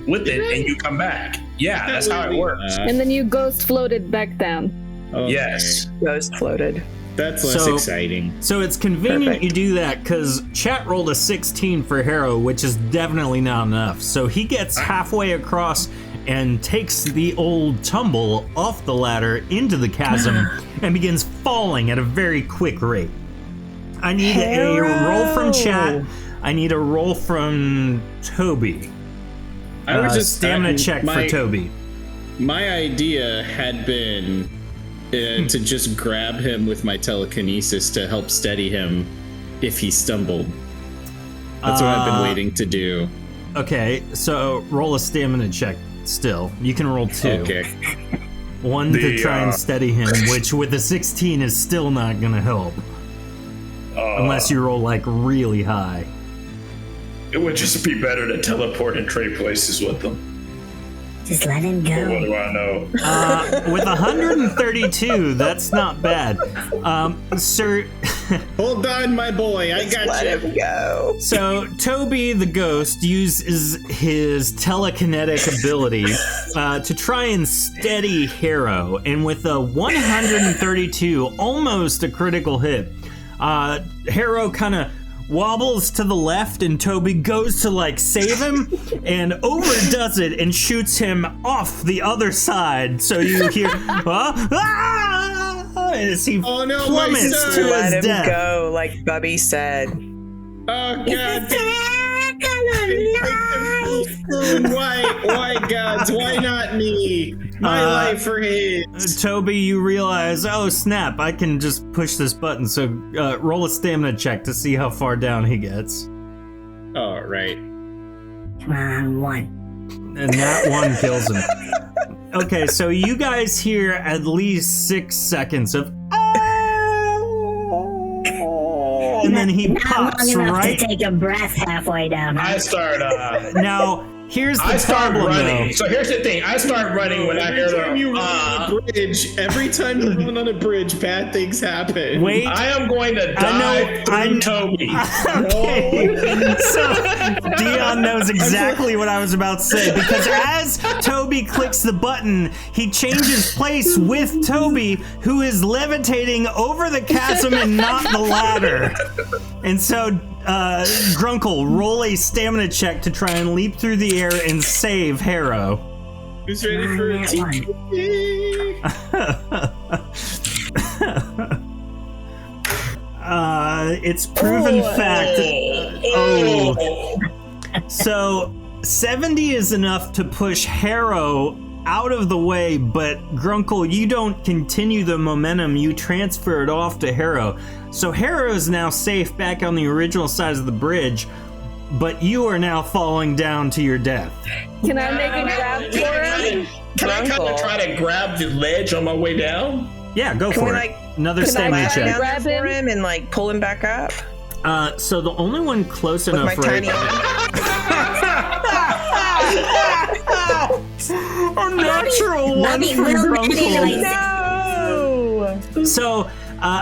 with it and you come back. Yeah, that's how it works. And then you ghost floated back down. Okay. Yes. Ghost floated. That's less exciting. So it's convenient Perfect. you do that because chat rolled a 16 for Harrow, which is definitely not enough. So he gets halfway across and takes the old tumble off the ladder into the chasm and begins falling at a very quick rate. I need a roll from chat. I need a roll from Toby. I was just stamina check for Toby. My idea had been to just grab him with my telekinesis to help steady him if he stumbled. That's what I've been waiting to do. Okay, so roll a stamina check still. You can roll 2. Okay. One to try and steady him, which with a 16 is still not going to help. Unless you roll like really high. It would just be better to teleport and trade places with them. Just let him go. What do I know? With 132, that's not bad. Sir... Hold on, my boy. I got Let him go. So, Toby the ghost uses his telekinetic ability to try and steady Harrow. And with a 132, almost a critical hit, Harrow kind of wobbles to the left and Toby goes to like save him and overdoes it and shoots him off the other side. So you hear as he plummets to Let his him death. go, like Bubby said. Oh God! Why, gods? Why not me? My life for his. Toby, you realize, oh snap! I can just push this button. So roll a stamina check to see how far down he gets. All right. Come on, 1. And that one kills him. Okay, so you guys hear at least 6 seconds of and then he Not pops long enough right. to take a breath halfway down. I start. Now here's the I start problem, running. though. So here's the thing. I start running when I hear the. Every time you run on a bridge, bad things happen. Wait. I am going to dive through Toby. Okay. So Dion knows exactly what I was about to say because as Toby clicks the button, he changes place with Toby, who is levitating over the chasm and not the ladder. And so, Grunkle, roll a stamina check to try and leap through the air and save Harrow. Who's ready for a TP? It's proven fact. So 70 is enough to push Harrow out of the way, but Grunkle, you don't continue the momentum, you transfer it off to Harrow. So Harrow is now safe back on the original side of the bridge, but you are now falling down to your death. Can I make a grab for him? Can I kind of try to grab the ledge on my way down? Yeah, go Can for we, it. like, Another Can I stamina climb check. down there for him and like pull him back up? So the only one close With enough my tiny A natural one for Grunkle. No! So,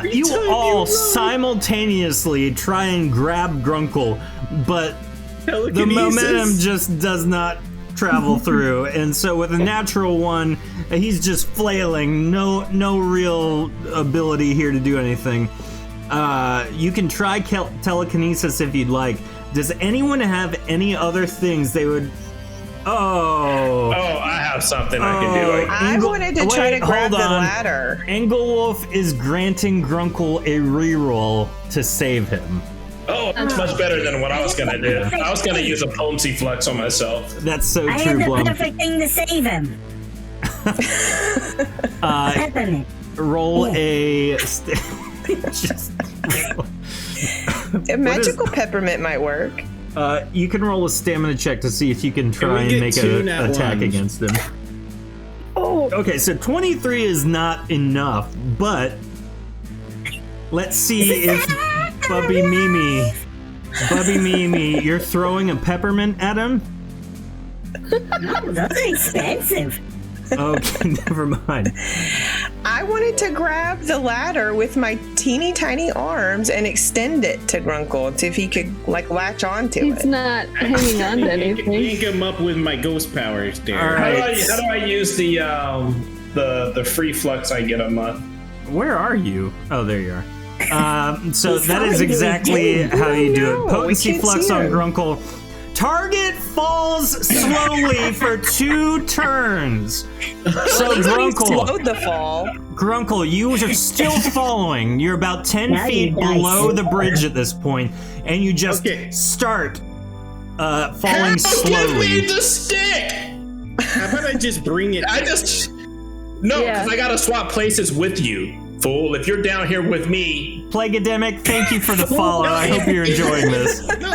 you all simultaneously try and grab Grunkle, but the momentum just does not travel through, and so with a natural one, he's just flailing. No real ability here to do anything. You can try telekinesis if you'd like. Does anyone have any other things they would? Oh, I have something I can do. I wanted to try to grab the ladder. Engelwolf is granting Grunkle a reroll to save him. Oh, it's much better than what I was going to do. I was going to use a potency flex on myself. That's so I true, have the Blum. perfect thing to save him. Peppermint. Roll a. A magical peppermint might work. You can roll a stamina check to see if you can try and make an attack against him. Oh. Okay, so 23 is not enough, but let's see if Bubby Mimi, you're throwing a peppermint at him? Those are expensive. Okay, never mind. I wanted to grab the ladder with my teeny tiny arms and extend it to Grunkle and see if he could like latch onto He's it. not hanging on to anything. Yank him up with my ghost powers, there. All right. How do I use the free flux I get a month? Where are you? Oh, there you are. So that is exactly how you do it. Potency flux on Grunkle. Target falls slowly for 2 turns. So Slowed the fall. Grunkle, you are still following. You're about 10 feet below the bridge at this point, and you just start falling slowly. Give me the stick! How about I just bring it? Because I gotta swap places with you, fool. If you're down here with me, Plaguedemic, thank you for the follow. I hope you're enjoying this. No,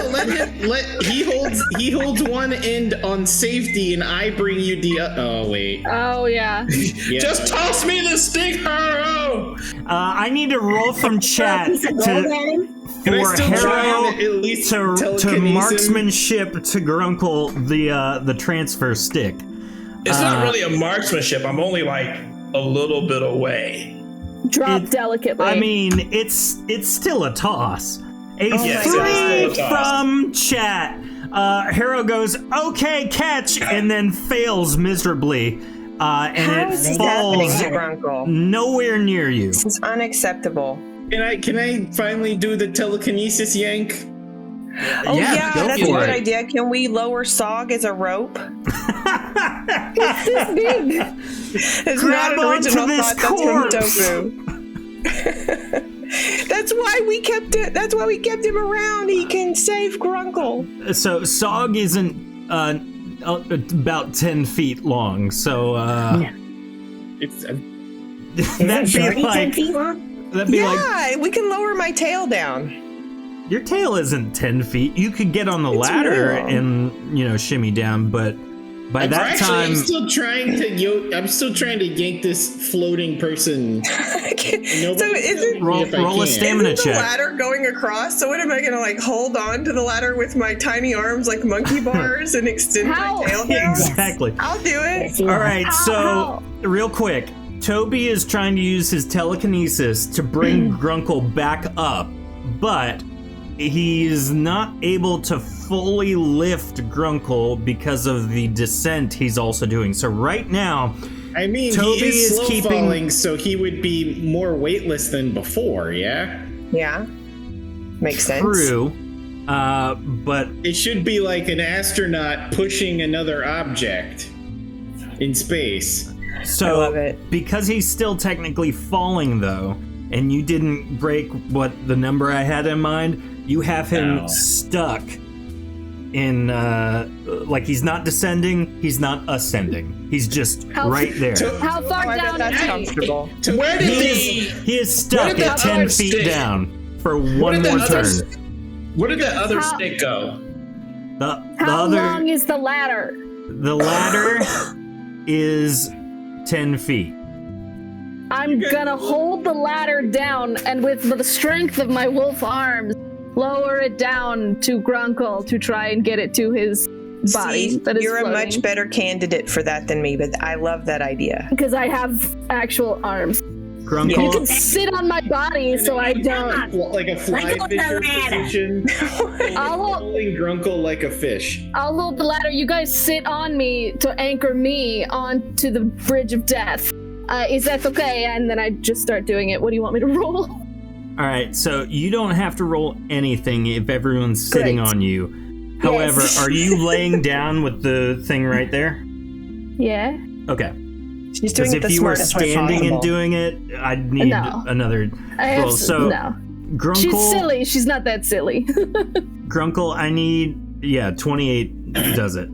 he holds one end on safety, and I bring you the. Oh wait. Oh yeah. Just toss me the stick, Haro. I need to roll from chat for Haro to marksmanship to Grunkle the transfer stick. It's not really a marksmanship. I'm only like a little bit away. Drop delicately. I mean, it's still a toss. A 3 from chat. Hero goes, okay, catch, and then fails miserably. And it falls nowhere near you. This is unacceptable. Can I finally do the telekinesis yank? Oh yeah, that's a good idea. Can we lower Sog as a rope? It's this big. It's Grab not an original onto this thought. That's corpse. from Tofu. That's why we kept it. That's why we kept him around. He can save Grunkle. So Sog isn't about 10 feet long. So it's that'd be like 10 feet long? That'd be like we can lower my tail down. Your tail isn't 10 feet. You could get on the ladder and shimmy down, but by that time, I'm still trying to yank this floating person. roll a stamina isn't check. the ladder going across? So what am I gonna like hold on to the ladder with my tiny arms like monkey bars and extend my tail down? Exactly. I'll do it. All right. So real quick, Toby is trying to use his telekinesis to bring Grunkle back up, but he's not able to fully lift Grunkle because of the descent he's also doing. So right now, I mean, Toby he is slow keeping falling, so he would be more weightless than before. Yeah. Yeah. Makes sense. True. But it should be like an astronaut pushing another object in space. So, I love it. Because he's still technically falling, though, and you didn't break the number I had in mind, you have him stuck in, like he's not descending, he's not ascending. He's just right there. How far down? That's comfortable. Where did he is stuck at 10 feet down for one more turn. Where did the other stick go? How long is the ladder? The ladder is 10 feet. I'm gonna hold the ladder down and with the strength of my wolf arms, lower it down to Grunkle to try and get it to his body. See, you're a much better candidate for that than me, but I love that idea. Because I have actual arms. Grunkle. You can sit on my body so I don't. Like a fly fisher position. Holding Grunkle like a fish. I'll hold the ladder. You guys sit on me to anchor me onto the bridge of death. Is that okay? And then I just start doing it. What do you want me to roll? All right, so you don't have to roll anything if everyone's sitting on you. However, are you laying down with the thing right there? Yeah. Okay. She's doing it the if you were smartest way standing and possible. doing it, I'd need another roll. So, Grunkle, she's silly. She's not that silly. Grunkle, I need 28 does it.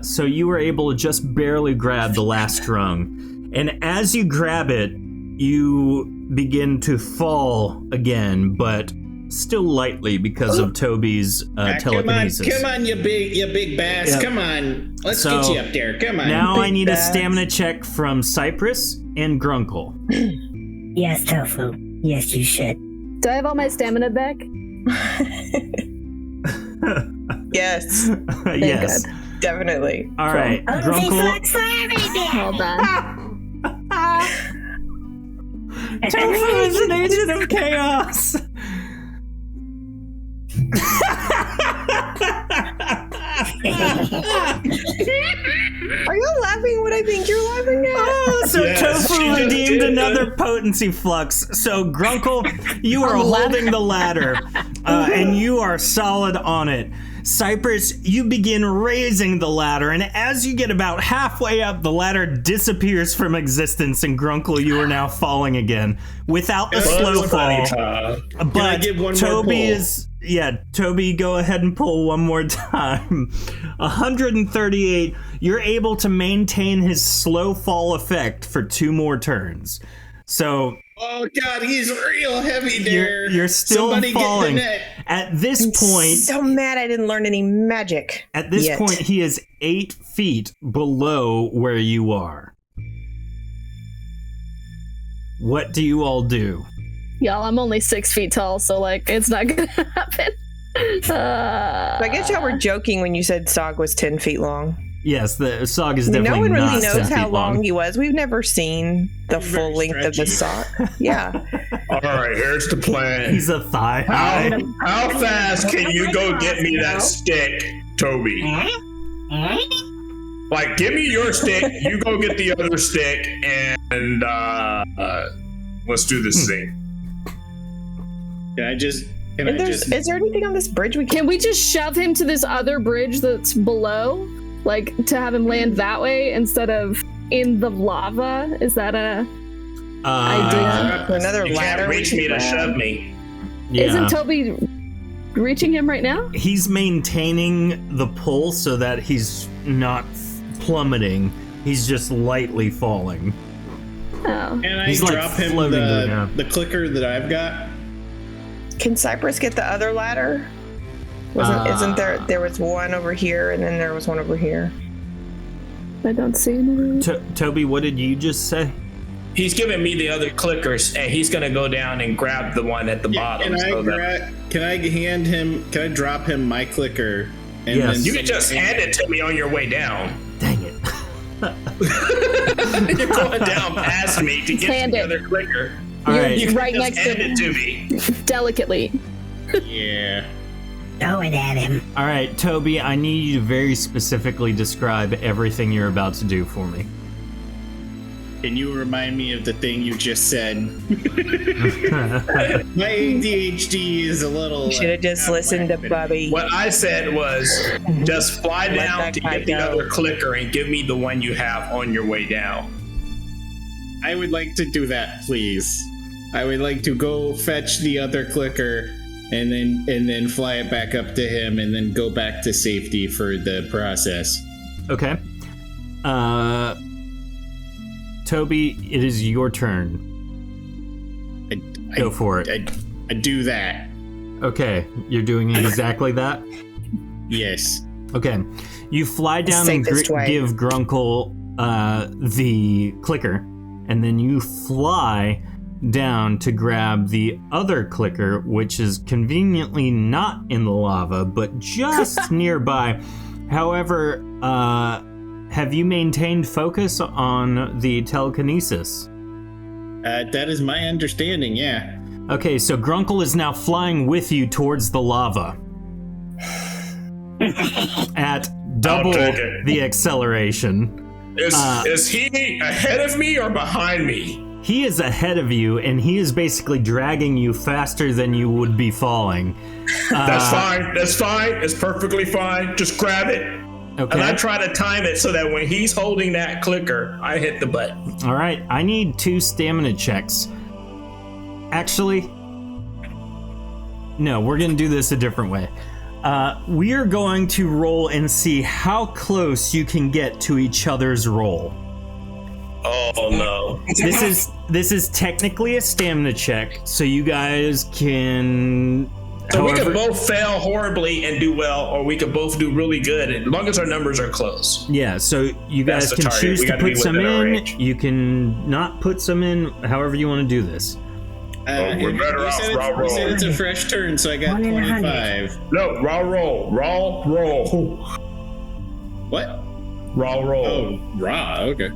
So you were able to just barely grab the last rung. And as you grab it, you begin to fall again, but still lightly because of Toby's telekinesis. Come on, you big bass. Yep. Come on. Let's get you up there. Come on. Now I need bass. a stamina check from Cypress and Grunkle. Yes, Tofu. Yes, you should. Do I have all my stamina back? Yes. Yes. Definitely. All right, Grunkle. Hold on. Tofu is an agent of chaos. Are you laughing what I think you're laughing at? Oh, so Yes, Tofu she just redeemed did. another potency flux. So Grunkle, you are holding the ladder, and you are solid on it. Cypress, you begin raising the ladder, and as you get about halfway up, the ladder disappears from existence, and Grunkle, you are now falling again without the slow fall. But I give one more Toby pull? is. Yeah, Toby, go ahead and pull one more time. 138. You're able to maintain his slow fall effect for 2 more turns. So Oh God, he's real heavy there. you're still Somebody falling. Get the net. At this point, So mad I didn't learn any magic. at this yet. point, he is 8 feet below where you are. What do you all do? Y'all, I'm only 6 feet tall, so like it's not gonna happen. I guess y'all were joking when you said Sog was 10 feet long. Yes, the Sog is definitely No one not really 10 knows how feet long he was. We've never seen the full Very length of the stretchy. Sog. Yeah. All right, here's the plan. He's a thigh high. How fast can you go get me that stick, Toby? Like, give me your stick. You go get the other stick, and let's do this thing. Can I just? Can And I there's, just? is there anything on this bridge we Can we just shove him to this other bridge that's below? Like to have him land that way instead of in the lava? Is that a idea? Another You ladder. can't we reach can me to grab? shove me. Yeah. Isn't Toby reaching him right now? He's maintaining the pull so that he's not plummeting. He's just lightly falling. Oh. Can I He's, like, drop him floating down. the clicker that I've got? Can Cypress get the other ladder? Isn't there was one over here and then there was one over here? I don't see anything. Toby, what did you just say? He's giving me the other clickers, and he's gonna go down and grab the one at the bottom. Can I so that can I hand him? Can I drop him my clicker? And Yes. then You can just hand it to me on your way down. Dang it. You're going down past me to get Hand the it. other clicker. All right. You can right just next to hand it to me. Delicately. Yeah. Throw it at him. All right, Toby, I need you to very specifically describe everything you're about to do for me. Can you remind me of the thing you just said? My ADHD is a little. You should have just listened to Bubby. What I said was just fly Let down that to guy get the go. other clicker and give me the one you have on your way down. I would like to do that, please. I would like to go fetch the other clicker and then fly it back up to him and then go back to safety for the process. Okay. Toby, it is your turn. Go for it. I do that. Okay, you're doing exactly that? Yes. Okay. You fly down and safest way. give Grunkle the clicker, and then you fly down to grab the other clicker, which is conveniently not in the lava, but just nearby. However, have you maintained focus on the telekinesis? That is my understanding, yeah. Okay, so Grunkle is now flying with you towards the lava. At double take it. the acceleration. Is he ahead of me or behind me? He is ahead of you, and he is basically dragging you faster than you would be falling. That's fine. That's fine. It's perfectly fine. Just grab it. Okay. And I try to time it so that when he's holding that clicker, I hit the button. All right. I need 2 stamina checks. Actually, no, we're going to do this a different way. We are going to roll and see how close you can get to each other's roll. Oh no. This is technically a stamina check, so you guys can. So we however- could both fail horribly and do well, or we could both do really good, as long as our numbers are close. Yeah, so you guys That's the can target. choose We to gotta be put some within our in. range. You can not put some in. However you want to do this. We're better you off said raw you said roll. it's a fresh turn, so I got 1 in 100. 25. No, raw roll. Raw roll. What? Raw roll. Oh, raw. Okay.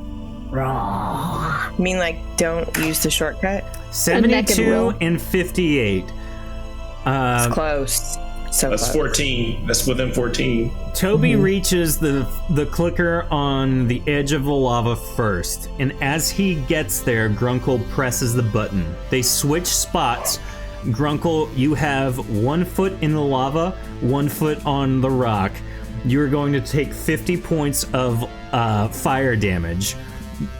Raw. You mean like don't use the shortcut? 72 and 58. It's close. So That's close. 14. That's within 14. Toby reaches the clicker on the edge of the lava first, and as he gets there, Grunkle presses the button. They switch spots. Grunkle, you have 1 foot in the lava, 1 foot on the rock. You're going to take 50 points of fire damage,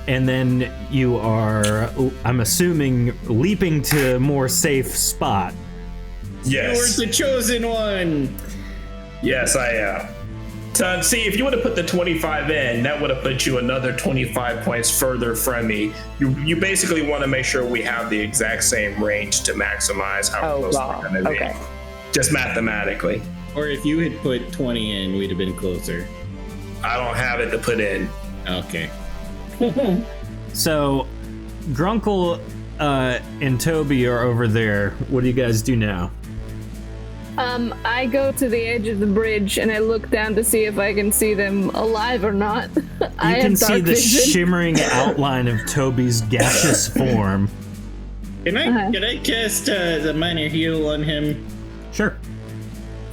and then you are, I'm assuming, leaping to a more safe spot. Yes. You're the chosen one. Yes, I am. So, see, if you would have put the 25 in, that would have put you another 25 points further from me. You basically want to make sure we have the exact same range to maximize how close we're going to be. Okay. Just mathematically. Or if you had put 20 in, we'd have been closer. I don't have it to put in. Okay. So, Grunkle and Toby are over there. What do you guys do now? I go to the edge of the bridge and I look down to see if I can see them alive or not. You can see the shimmering outline of Toby's gaseous form. Can I cast the minor heal on him? Sure.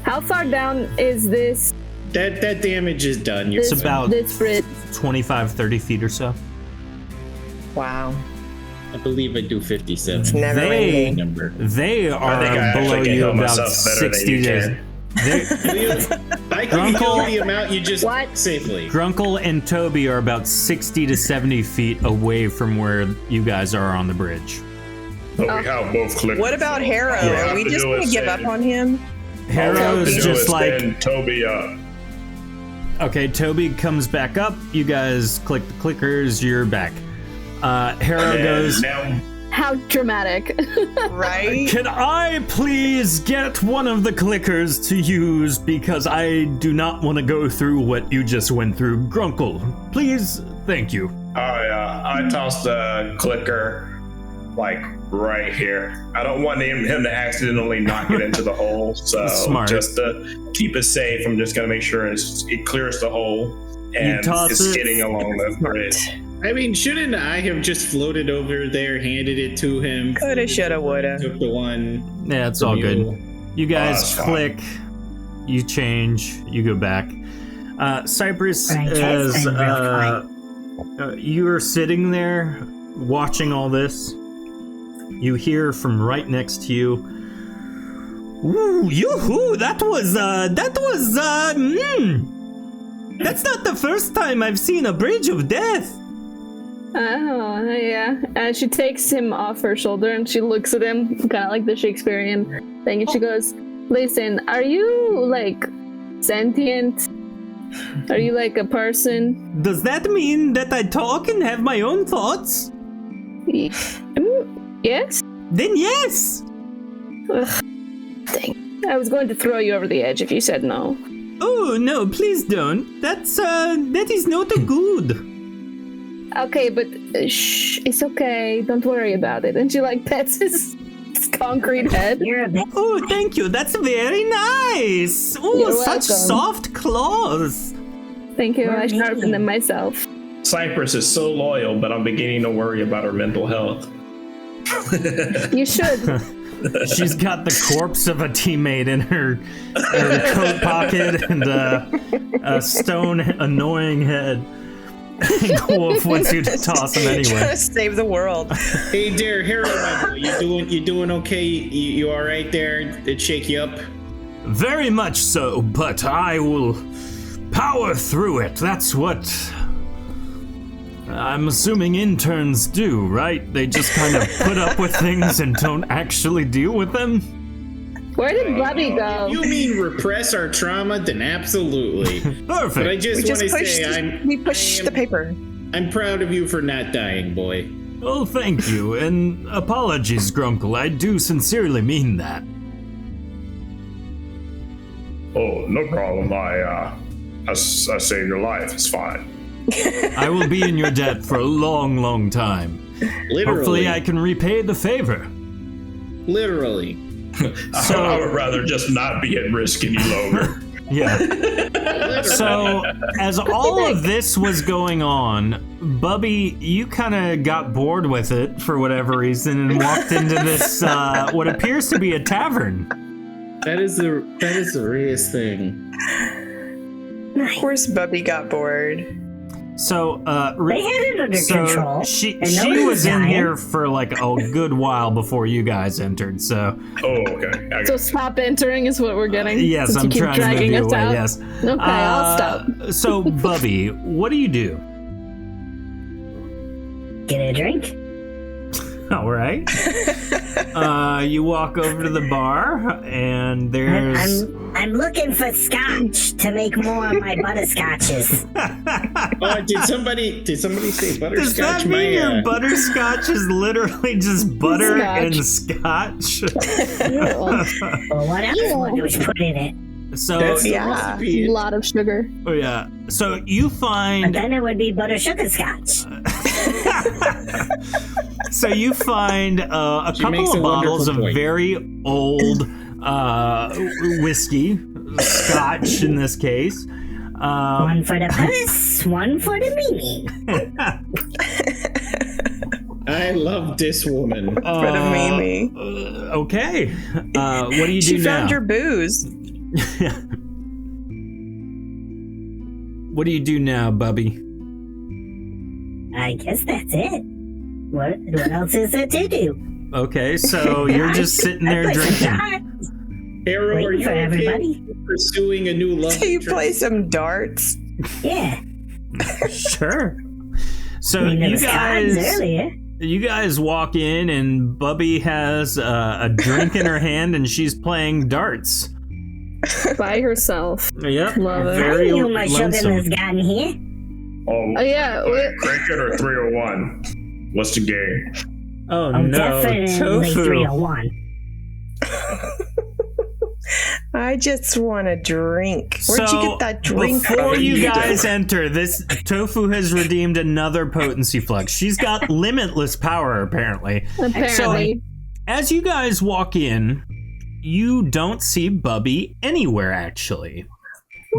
How far down is this? That damage is done. It's about this bridge. 25, 30 feet or so. Wow. I believe I do 57. It's never They number. They are below you about 60 days. I can heal the amount you just safely. Grunkle and Toby are about 60 to 70 feet away from where you guys are on the bridge. But we have both clickers. What about Harrow? Are we just going to give up on him? Harrow's just like stand Toby up. Okay, Toby comes back up. You guys click the clickers. You're back. Harrow goes. How dramatic. Right? Can I please get one of the clickers to use because I do not want to go through what you just went through. Grunkle, please. Thank you. I tossed the clicker like right here. I don't want him to accidentally knock it into the hole. So Smart. Just to keep it safe, I'm just gonna make sure it clears the hole and it's skidding along the bridge. I mean, shouldn't I have just floated over there, handed it to him? Coulda, shoulda, woulda. Took the one. Yeah, it's all good. You guys click, you change, you go back. Cypress, as you are sitting there watching all this, you hear from right next to you, "Ooh, yoo-hoo, that's not the first time I've seen a bridge of death." Oh, yeah. She takes him off her shoulder and she looks at him, kind of like the Shakespearean thing, and she goes, "Listen, are you, like, sentient? Are you, like, a person?" Does that mean that I talk and have my own thoughts? Yes? Then yes! Ugh, dang. I was going to throw you over the edge if you said no. Oh, no, please don't. That is not good. Okay, but shh, it's okay. Don't worry about it. And she, like, pets his concrete head. Oh, thank you. That's very nice. Oh, You're such welcome. soft claws. Thank you. I sharpened them myself. Cypress is so loyal, but I'm beginning to worry about her mental health. You should. She's got the corpse of a teammate in her coat pocket and a stone annoying head. Wolf wants you to toss him anyway. Trying to save the world. Hey there, Harold, my boy. You doing okay? You all right there? Did it shake you up? Very much so, but I will power through it. That's what I'm assuming interns do, right? They just kind of put up with things and don't actually deal with them. Where did Blubby go? If you mean repress our trauma, then absolutely. Perfect. But I just want to say we pushed the paper. I'm proud of you for not dying, boy. Oh, thank you, and apologies, Grunkle. I do sincerely mean that. Oh, no problem. I saved your life. It's fine. I will be in your debt for a long, long time. Literally. Hopefully I can repay the favor. Literally. I would rather just not be at risk any longer. Yeah. So, as all of this was going on, Bubby, you kind of got bored with it for whatever reason and walked into this, what appears to be a tavern. That is the rarest thing. Of course, Bubby got bored. So, They had it under control. She and nobody was in dying. here for like a good while before you guys entered. So, okay. So stop entering is what we're getting. yes, since I'm you keep trying to dragging move you us away. out. Yes. Okay, I'll stop. So, Bubby, what do you do? Get a drink. All right. You walk over to the bar, and there's. I'm looking for scotch to make more of my butterscotches. Oh, did somebody say butterscotch? Does that mean your butterscotch is literally just butter and scotch? Well, what else would you put in it? So A lot of sugar. Oh yeah. So you find. But then it would be butter sugar scotch. So you find a couple of bottles of very old whiskey, scotch in this case. One for the purse, one for the Mimi. I love this woman. For the Mimi. Okay. What do you do She now? found your booze. What do you do now, Bubby? I guess that's it. What else is there to do? Okay, so you're just sitting there drinking. Arrow, are Waiting you for okay everybody. pursuing a new love? Do you play some darts? Yeah. Sure. So I mean, there you was cards guys, earlier. you guys walk in, and Bubby has a drink in her hand, and she's playing darts. By herself. Yep. Love it. I Very knew my sugar lonesome. has gotten here. Oh, yeah. Cricket or 301? What's the game? Oh I'm no, definitely tofu. 301. I just want a drink. Where'd So, you get that drink before from? you guys enter, this Tofu has redeemed another potency flux. She's got limitless power, apparently. Apparently. So, as you guys walk in, you don't see Bubby anywhere, actually.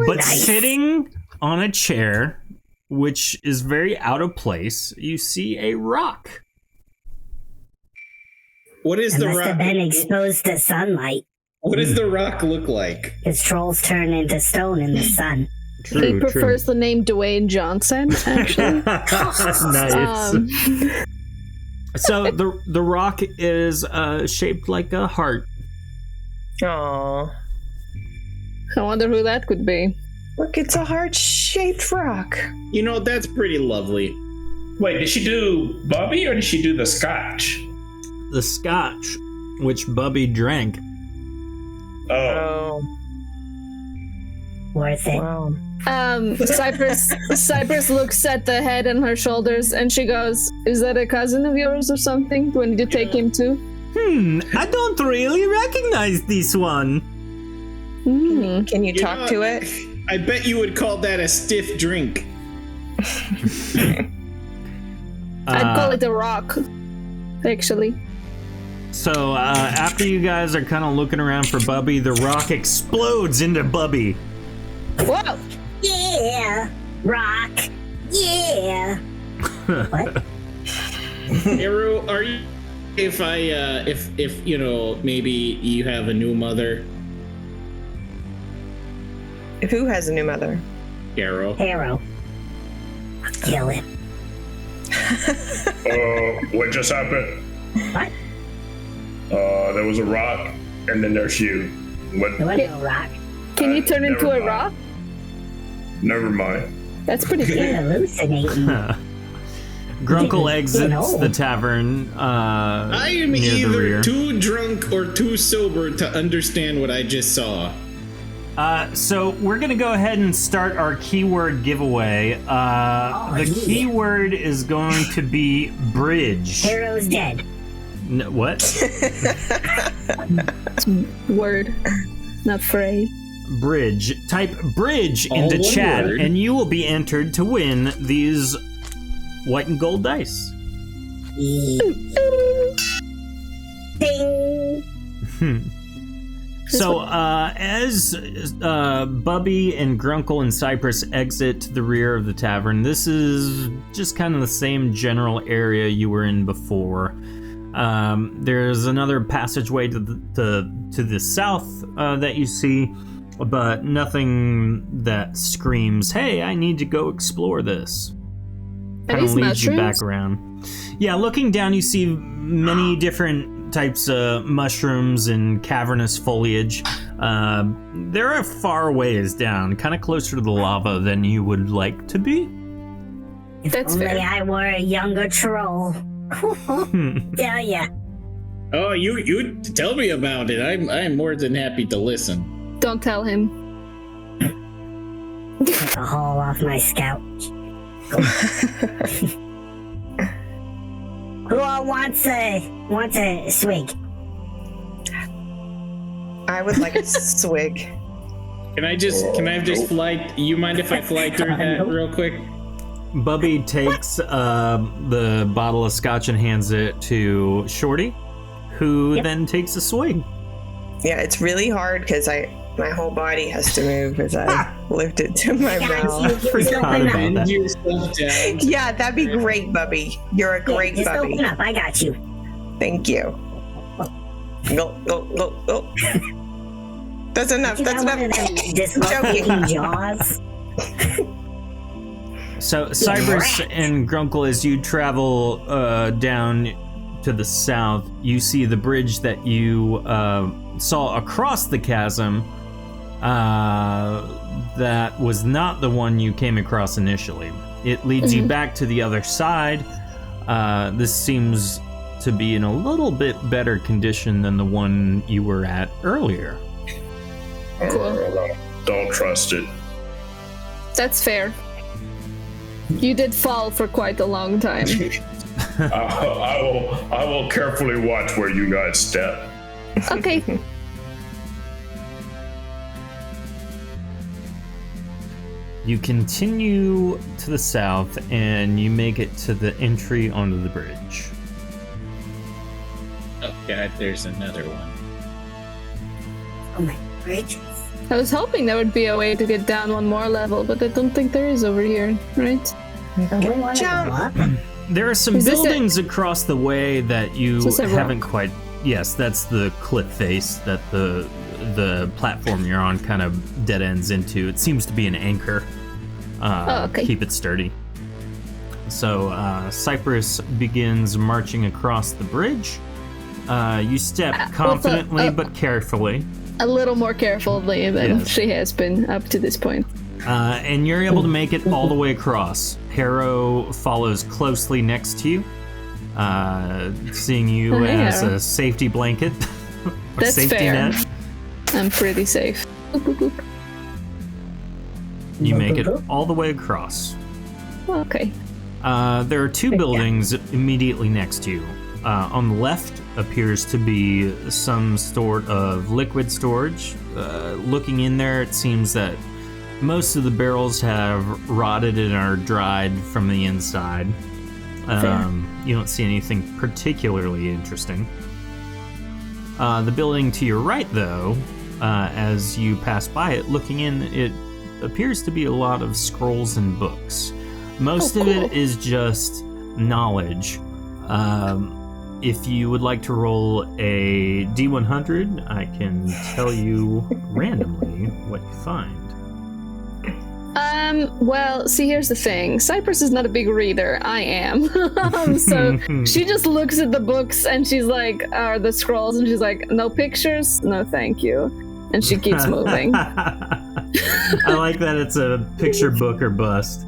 But Nice. sitting on a chair, which is very out of place, you see a rock. What is It the must have rock? been exposed to sunlight. What does the rock look like? His trolls turn into stone in the sun. He prefers the name Dwayne Johnson, actually. Nice. So the rock is shaped like a heart. Aww. I wonder who that could be. Look, it's a heart-shaped rock. You know, that's pretty lovely. Wait, did she do Bubby or did she do the scotch? The scotch, which Bubby drank. Oh. Worth it. Wow. Cypress looks at the head and her shoulders and she goes, "Is that a cousin of yours or something? Do I need to take him too?" I don't really recognize this one. Can you talk know, to it? I bet you would call that a stiff drink. I'd call it a rock, actually. So after you guys are kind of looking around for Bubby, the rock explodes into Bubby. Whoa! Yeah! Rock! Yeah! What? Arrow, are you? If you know, maybe you have a new mother. Who has a new mother? Arrow. Arrow. I'll kill him. What just happened? What? There was a rock, and then there's you. What? There was no rock. Can you turn into a never rock? Never mind. That's pretty You're good. hallucinating. Grunkle exits know. the tavern I am near the either rear. too drunk or too sober to understand what I just saw. So we're gonna go ahead and start our keyword giveaway. The keyword is going to be bridge. Arrow's dead. What? Word, not phrase. Bridge. Type bridge All into one chat, word. and you will be entered to win these white and gold dice. Ding! So, as Bubby and Grunkle and Cypress exit the rear of the tavern, this is just kind of the same general area you were in before. There's another passageway to the south that you see, but nothing that screams, "Hey, I need to go explore this." Kind of leads you back around. Yeah, looking down, you see many different types of mushrooms and cavernous foliage. They're a far ways down, kind of closer to the lava than you would like to be. If only I were a younger troll. Tell ya. Oh, you tell me about it. I'm more than happy to listen. Don't tell him. Take the hole off my scout. Who all wants a swig? I would like a swig. Can I just fly? You mind if I fly through that real quick? Bubby takes the bottle of scotch and hands it to Shorty, who then takes a swig. Yeah, it's really hard because my whole body has to move as I lift it to my mouth. Forgot about that. Yeah, that'd be great, Bubby. You're a great just Bubby. Open up. I got you. Thank you. Go. That's enough. That's enough. Dislocating jaws. So, Cypress and Grunkle, as you travel down to the south, you see the bridge that you saw across the chasm. That was not the one you came across initially. It leads you back to the other side. This seems to be in a little bit better condition than the one you were at earlier. Cool. Don't trust it. That's fair. You did fall for quite a long time. I will carefully watch where you guys step. Okay. You continue to the south and you make it to the entry onto the bridge. Oh god, there's another one. Oh my bridges. I was hoping there would be a way to get down one more level, but I don't think there is over here, right? Jump! There are some buildings across the way that you haven't rock? quite... Yes, that's the cliff face that the platform you're on kind of dead ends into. It seems to be an anchor. Okay. Keep it sturdy. So Cypress begins marching across the bridge. You step confidently but carefully. A little more carefully than she has been up to this point. And you're able to make it all the way across. Harrow follows closely next to you, seeing you as a safety blanket. That's safety fair. net. I'm pretty safe. Boop, boop, boop. You make it all the way across. Okay. There are two buildings immediately next to you. On the left appears to be some sort of liquid storage. Looking in there, it seems that most of the barrels have rotted and are dried from the inside. You don't see anything particularly interesting. The building to your right, though, as you pass by it, looking in, it appears to be a lot of scrolls and books. Most of it is just knowledge. If you would like to roll a D100, I can tell you randomly what you find. Well, see, here's the thing. Cypress is not a big reader. I am. So she just looks at the books and she's like, are the scrolls? And she's like, no pictures? No, thank you. And she keeps moving. I like that it's a picture book or bust.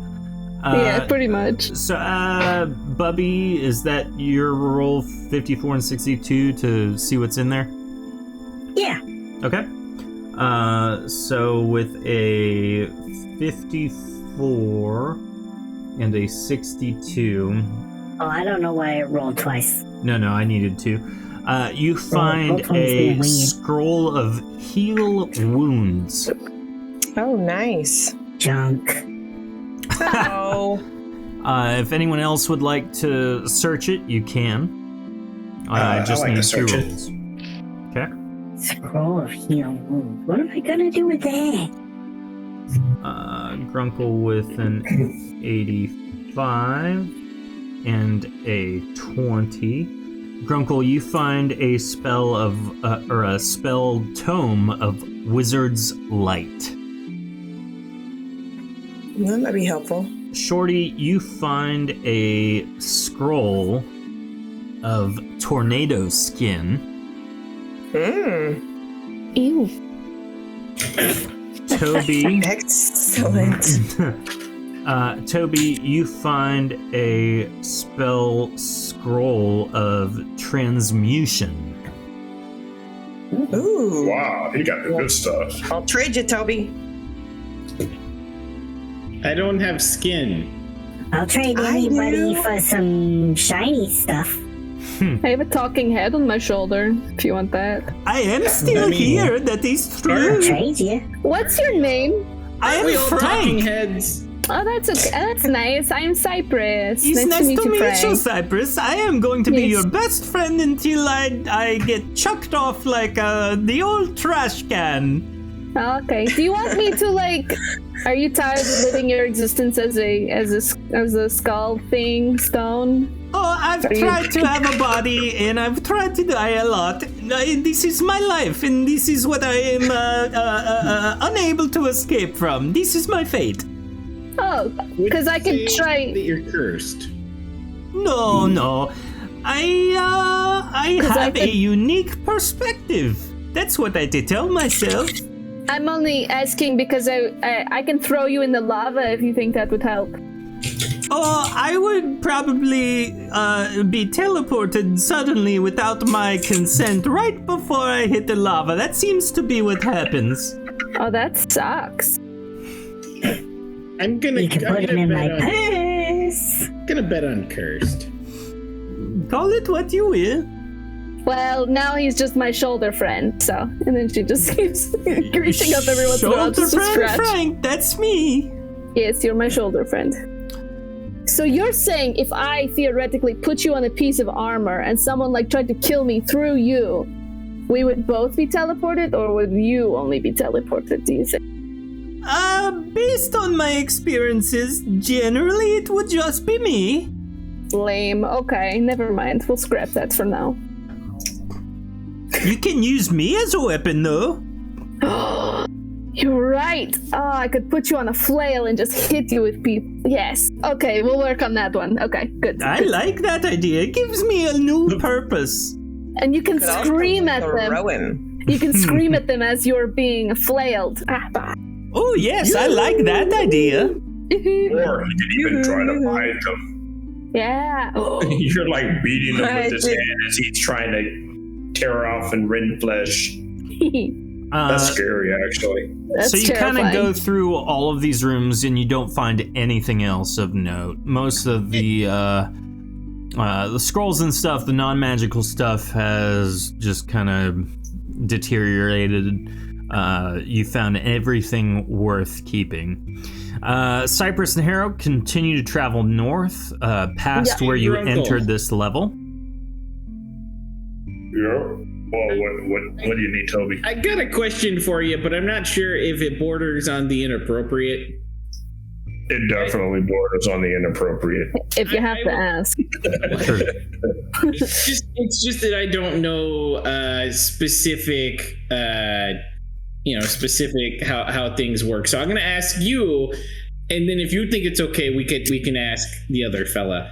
Yeah, pretty much. So, Bubby, is that your roll 54 and 62 to see what's in there? Yeah. Okay. So with a 54 and a 62. Oh, I don't know why it rolled twice. No, I needed to. You find a scroll of heal wounds. Oh, nice. Junk. Oh. If anyone else would like to search it, you can. I just like need to 2 search it. rolls. Okay. Scroll of heal wound. What am I gonna do with that? Grunkle with an 85 and a 20. Grunkle, you find a spell or a spell tome of Wizard's Light. That might be helpful. Shorty, you find a scroll of Tornado Skin. Ew. Toby. Excellent. Toby, you find a spell scroll of Transmutation. Ooh. Wow, he got the good stuff. I'll trade you, Toby. I don't have skin. I'll trade anybody for some shiny stuff. I have a talking head on my shoulder, if you want that. I am still here, that is true. I'll trade you. What's your name? I am We all talking Frank. heads. Oh, that's okay. That's nice. I'm Cypress. It's nice to meet you, Frank. Cypress. I am going to be Yes. your best friend until I get chucked off like the old trash can. Okay. Do you want me to Are you tired of living your existence as a skull thing, stone? Oh, I've tried to have a body, and I've tried to die a lot. This is my life, and this is what I am unable to escape from. This is my fate. Oh, because I could try. That you're cursed. No. I have a unique perspective. That's what I did tell myself. I'm only asking because I can throw you in the lava if you think that would help. Oh, I would probably be teleported suddenly without my consent right before I hit the lava. That seems to be what happens. Oh, that sucks. I'm gonna. You can put him in my bet purse. Gonna bet on cursed. Call it what you will. Well, now he's just my shoulder friend, so. And then she just keeps reaching up every once in a while Shoulder just to friend scratch. Frank, that's me. Yes, you're my shoulder friend. So you're saying if I theoretically put you on a piece of armor and someone tried to kill me through you, we would both be teleported, or would you only be teleported, do you think? Based on my experiences, generally it would just be me. Lame. Okay, never mind. We'll scrap that for now. You can use me as a weapon, though. You're right. Oh, I could put you on a flail and just hit you with people. Yes. Okay, we'll work on that one. Okay, good. I like that idea. It gives me a new purpose. And you can Could also scream at throw them. him. You can scream at them as you're being flailed. Oh, yes, I like that idea. Or you could even try to bite them. Yeah. You're beating him with his hand as he's trying to tear off and rend flesh. That's scary, actually. That's so you kind of terrifying. go through all of these rooms and you don't find anything else of note. Most of the scrolls and stuff, the non-magical stuff, has just kind of deteriorated. You found everything worth keeping. Cypress and Harrow continue to travel north, past where you entered this level. Yeah. Well, what do you need, Toby? I got a question for you, but I'm not sure if it borders on the inappropriate. It definitely borders on the inappropriate. If you have to ask. It's just that I don't know specific how things work. So I'm gonna ask you, and then if you think it's okay, we can ask the other fella.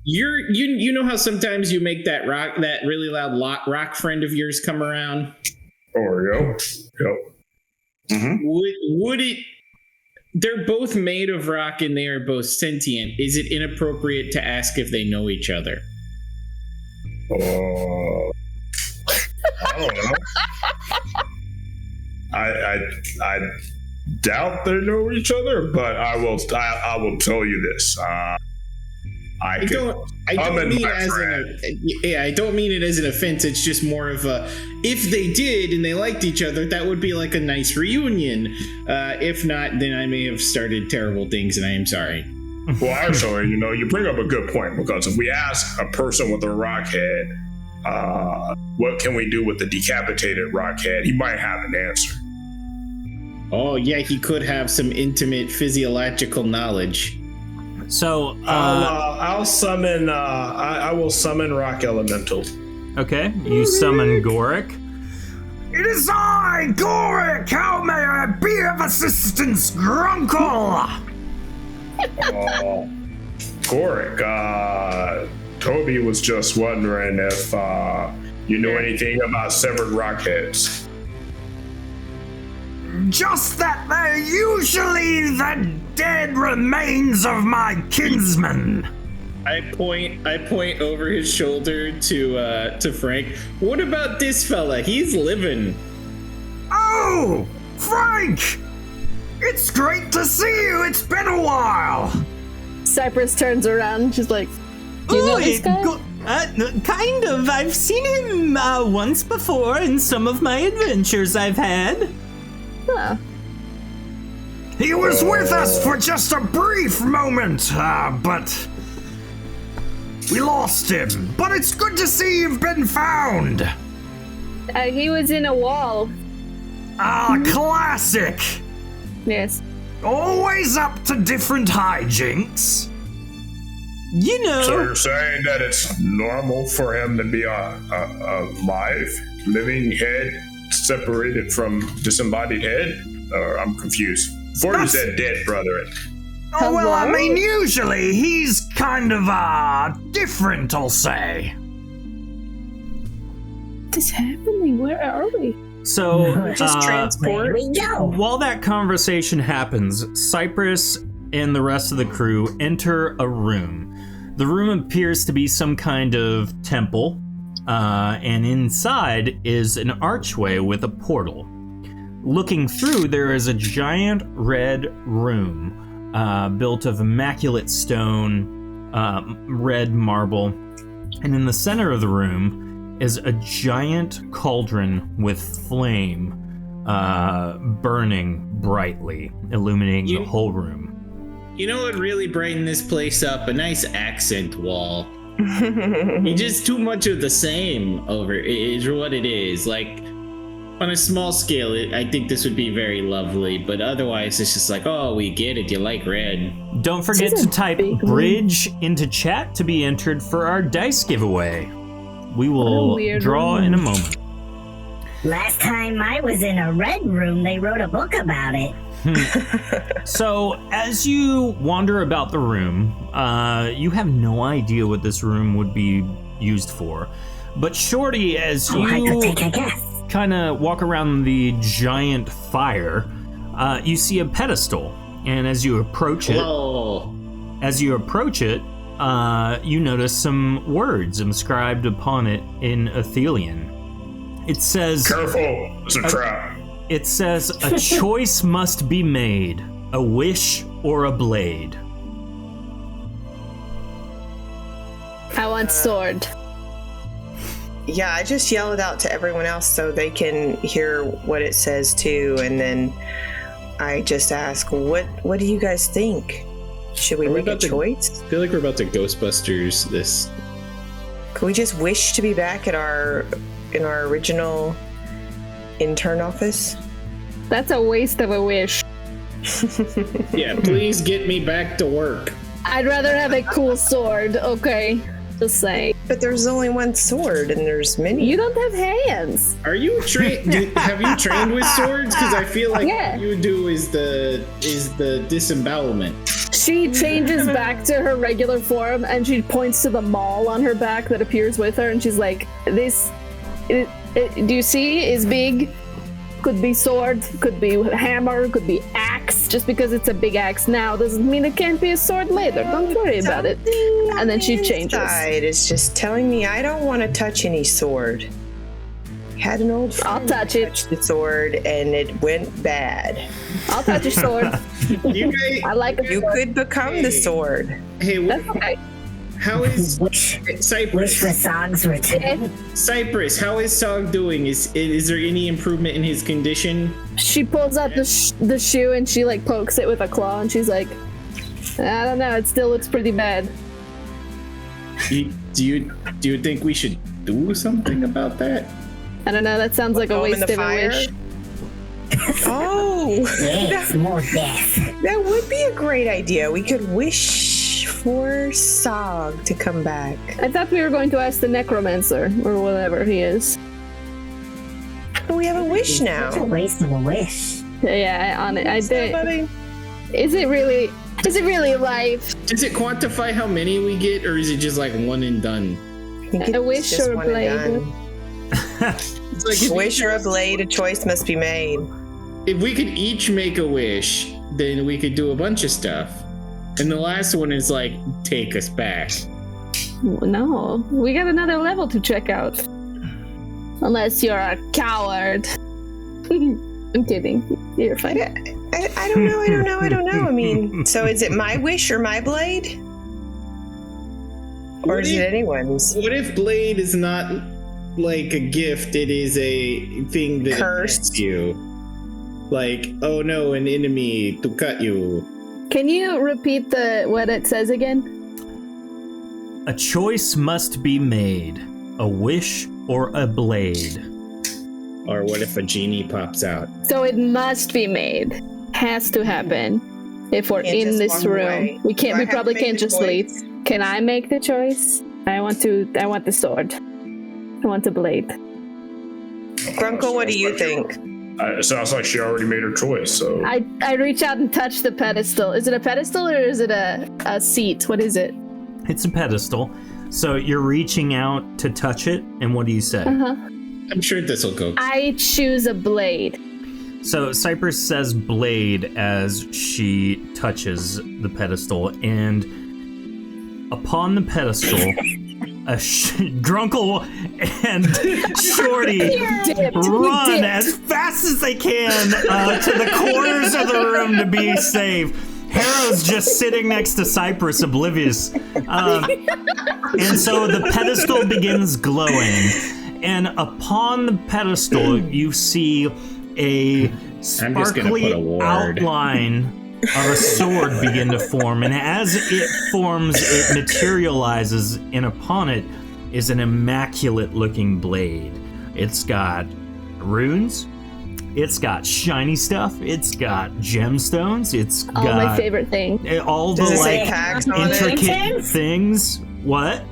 You know how sometimes you make that really loud rock friend of yours come around? Yep. Mm-hmm. Would it? They're both made of rock and they are both sentient. Is it inappropriate to ask if they know each other? I don't know. I doubt they know each other, but I will tell you this. I don't mean it as an offense. It's just more of a, if they did and they liked each other, that would be like a nice reunion. If not, then I may have started terrible things, and I am sorry. Well, actually, you bring up a good point, because if we ask a person with a rock head what can we do with the decapitated rockhead? He might have an answer. Oh, yeah, he could have some intimate physiological knowledge. So, I'll summon, I will summon Rock Elemental. Okay, you summon Goric. It is I, Goric! How may I be of assistance, Grunkle? Oh, Goric, Toby was just wondering if you knew anything about severed rockheads. Just that they're usually the dead remains of my kinsmen. I point over his shoulder to Frank. What about this fella? He's living. Oh, Frank! It's great to see you. It's been a while. Cypress turns around. She's like, "Do you know this guy?" Kind of. I've seen him once before in some of my adventures I've had. Huh. He was with us for just a brief moment, but we lost him. But it's good to see you've been found. He was in a wall. Ah, classic. Yes. Always up to different hijinks. You know. So you're saying that it's normal for him to be a live, living head separated from disembodied head? Or I'm confused. Before you said dead, brother. Oh, well, I mean, usually he's kind of, different, I'll say. What's happening? Where are we? So, Just transport. We go. while that conversation happens, Cypress and the rest of the crew enter a room. The room appears to be some kind of temple, and inside is an archway with a portal. Looking through, there is a giant red room built of immaculate stone, red marble, and in the center of the room is a giant cauldron with flame burning brightly, illuminating the whole room. You know what really brightened this place up? A nice accent wall. It's just too much of the same over is what it is. Like, on a small scale, I think this would be very lovely, but otherwise it's just like, oh, we get it, you like red. Don't forget to type bridge into chat to be entered for our dice giveaway. We will draw in a moment. Last time I was in a red room, they wrote a book about it. So, as you wander about the room, you have no idea what this room would be used for. But Shorty, as you kind of walk around the giant fire, you see a pedestal, and as you approach it, you notice some words inscribed upon it in Athelian. It says, "Careful, it's a trap." It says, "A choice must be made, a wish or a blade." I want sword. Yeah, I just yell it out to everyone else so they can hear what it says too, and then I just ask, what do you guys think? Should we make a choice? I feel like we're about to Ghostbusters this. Could we just wish to be back at our original intern office? That's a waste of a wish. Yeah, please get me back to work. I'd rather have a cool sword, okay? Just saying. But there's only one sword, and there's many. You don't have hands. Are you trained? Have you trained with swords? Because I feel like what you do is the disembowelment. She changes back to her regular form, and she points to the maul on her back that appears with her, and she's like, "This, do you see? Is big. Could be sword, could be hammer, could be axe. Just because it's a big axe now doesn't mean it can't be a sword later. Don't worry about it." And then she changes. It's just telling me I don't want to touch any sword. Had an old friend I'll touch it. Touch the sword, and it went bad. I'll touch your sword. I like a You sword. could become the sword. Hey, That's okay. how is Cypress? The songs were too. Cypress, how is Sog doing? Is there any improvement in his condition? She pulls out the shoe and she like pokes it with a claw, and she's like, "I don't know. It still looks pretty bad." Do you think we should do something about that? I don't know. That sounds like a waste of a wish. Oh, Yes, more death. that would be a great idea. We could wish for Sog to come back. I thought we were going to ask the necromancer or whatever he is. But we have a wish It's a now. waste of a wish. Yeah, I did. Buddy. Is it really life? Does it quantify how many we get, or is it just like one and done? I think A it's wish just or a one and blade? done. It's like if Wish or a blade, a choice must be made. If we could each make a wish, then we could do a bunch of stuff. And the last one is like, take us back. No, we got another level to check out. Unless you're a coward. I'm kidding. You're fine. I don't know. I mean, so is it my wish or my blade? Or is it anyone's? What if blade is not like a gift, it is a thing that Cursed. affects you? Like, oh no, an enemy to cut you. Can you repeat what it says again? A choice must be made. A wish or a blade. Or what if a genie pops out? So it must be made. Has to happen. If we're Can't in just this walk room, away. we can't. Do I We have probably to make can't the just leave. choice? Can I make the choice? I want the sword. I want the blade. Grunkle, what do you think? It sounds like she already made her choice, so. I reach out and touch the pedestal. Is it a pedestal or is it a seat? What is it? It's a pedestal. So you're reaching out to touch it, and what do you say? I'm sure this will go. I choose a blade. So Cypress says blade as she touches the pedestal, and upon the pedestal, Grunkle and Shorty run as fast as they can to the corners of the room to be safe. Harrow's just sitting next to Cypress, oblivious. And so the pedestal begins glowing, and upon the pedestal, you see a sparkly outline of a sword begin to form, and as it forms, it materializes, and upon it is an immaculate-looking blade. It's got runes, it's got shiny stuff, it's got gemstones, it's got my favorite thing. All Does the it say like tax on it? intricate Interns? things. What?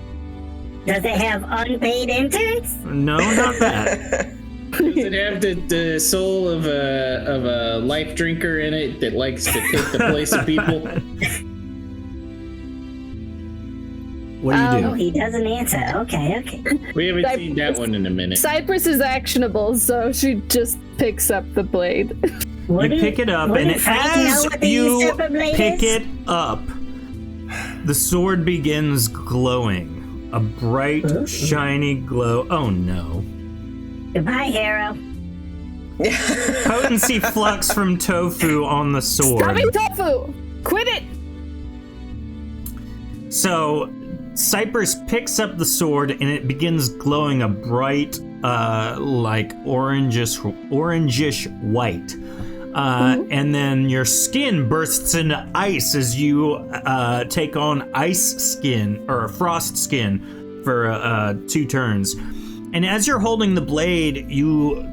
Does it have unpaid interns? No, not that. Does it have the soul of a life drinker in it that likes to take the place of people? What do you do? Oh, he doesn't answer. Okay. We haven't seen that one in a minute. Cypress is actionable, so she just picks up the blade. You pick it up, and as you pick it up, the sword begins glowing. A bright, shiny glow. Oh no. Goodbye, Harrow. Potency flux from Tofu on the sword. Stop it, Tofu! Quit it! So, Cypress picks up the sword and it begins glowing a bright, like orangish white. And then your skin bursts into ice as you take on ice skin, or frost skin, for 2 turns. And as you're holding the blade, you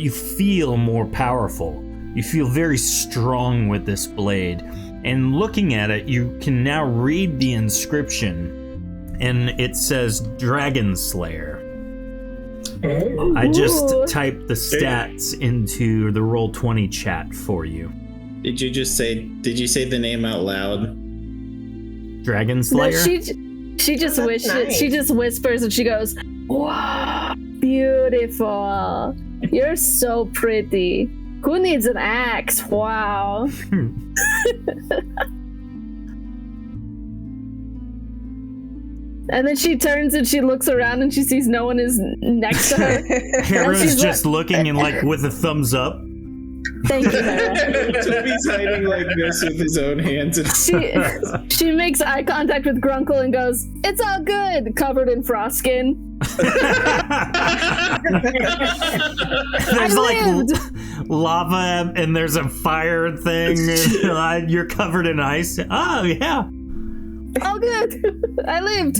feel more powerful. You feel very strong with this blade. And looking at it, you can now read the inscription. And it says Dragon Slayer. I just typed the stats into the Roll20 chat for you. Did you say the name out loud? Dragon Slayer? No, she just wishes. nice. She just whispers and she goes, "Wow, beautiful! You're so pretty. Who needs an axe? Wow." And then she turns and she looks around and she sees no one is next to her. Harrow's she's just looking and like with a thumbs up. Thank you, Harrow. Toby's hiding like this with his own hands. And She makes eye contact with Grunkle and goes, "It's all good," covered in frost skin. There's like lava and there's a fire thing. And, you're covered in ice. Oh, yeah. All good. I lived.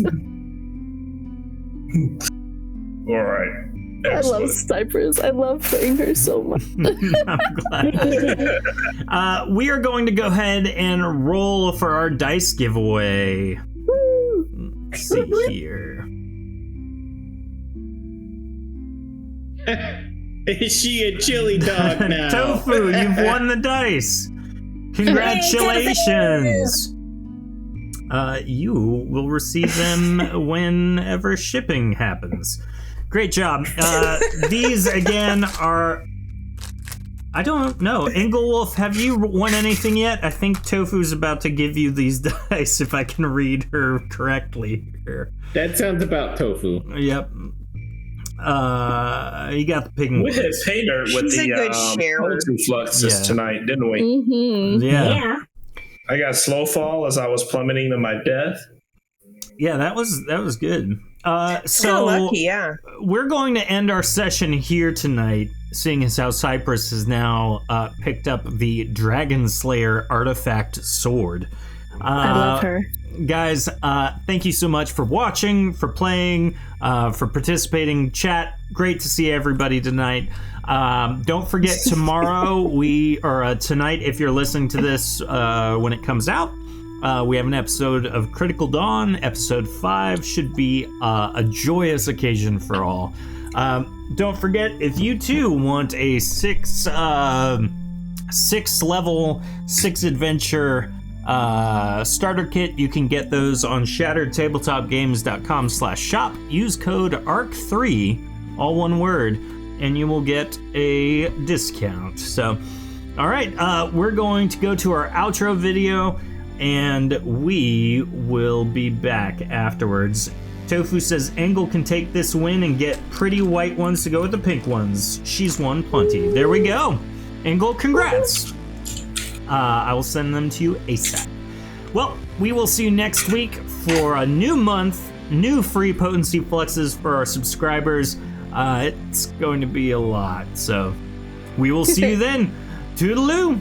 All right. I love Excellent. Cypress. I love playing her so much. I'm glad. We are going to go ahead and roll for our dice giveaway. Let's see here. Is she a chili dog now? Tofu, you've won the dice. Congratulations. You will receive them whenever shipping happens. Great job. These, again, are... I don't know. Engelwolf, have you won anything yet? I think Tofu's about to give you these dice, if I can read her correctly here. That sounds about Tofu. Yep. You got the pig. We had Painter with She's a good the sharer. poetry fluxes Yeah. tonight, didn't we? Mm-hmm. Yeah. I got slow fall as I was plummeting to my death. Yeah, that was good. So So lucky, yeah. we're going to end our session here tonight, seeing as how Cypress has now picked up the Dragon Slayer artifact sword. I love her. Guys, thank you so much for watching, for playing, for participating. Chat, great to see everybody tonight. Don't forget tomorrow, tonight, if you're listening to this when it comes out, we have an episode of Critical Dawn. Episode 5 should be a joyous occasion for all. Don't forget, if you too want a 6 level, 6 adventure starter kit, you can get those on shatteredtabletopgames.com/shop. Use code ARC3, all one word, and you will get a discount. So, all right, we're going to go to our outro video, and we will be back afterwards. Tofu says Engel can take this win and get pretty white ones to go with the pink ones. She's won plenty. There we go. Engel, congrats. I will send them to you ASAP. Well, we will see you next week for a new month, new free potency fluxes for our subscribers. It's going to be a lot, so we will see you then. Toodaloo!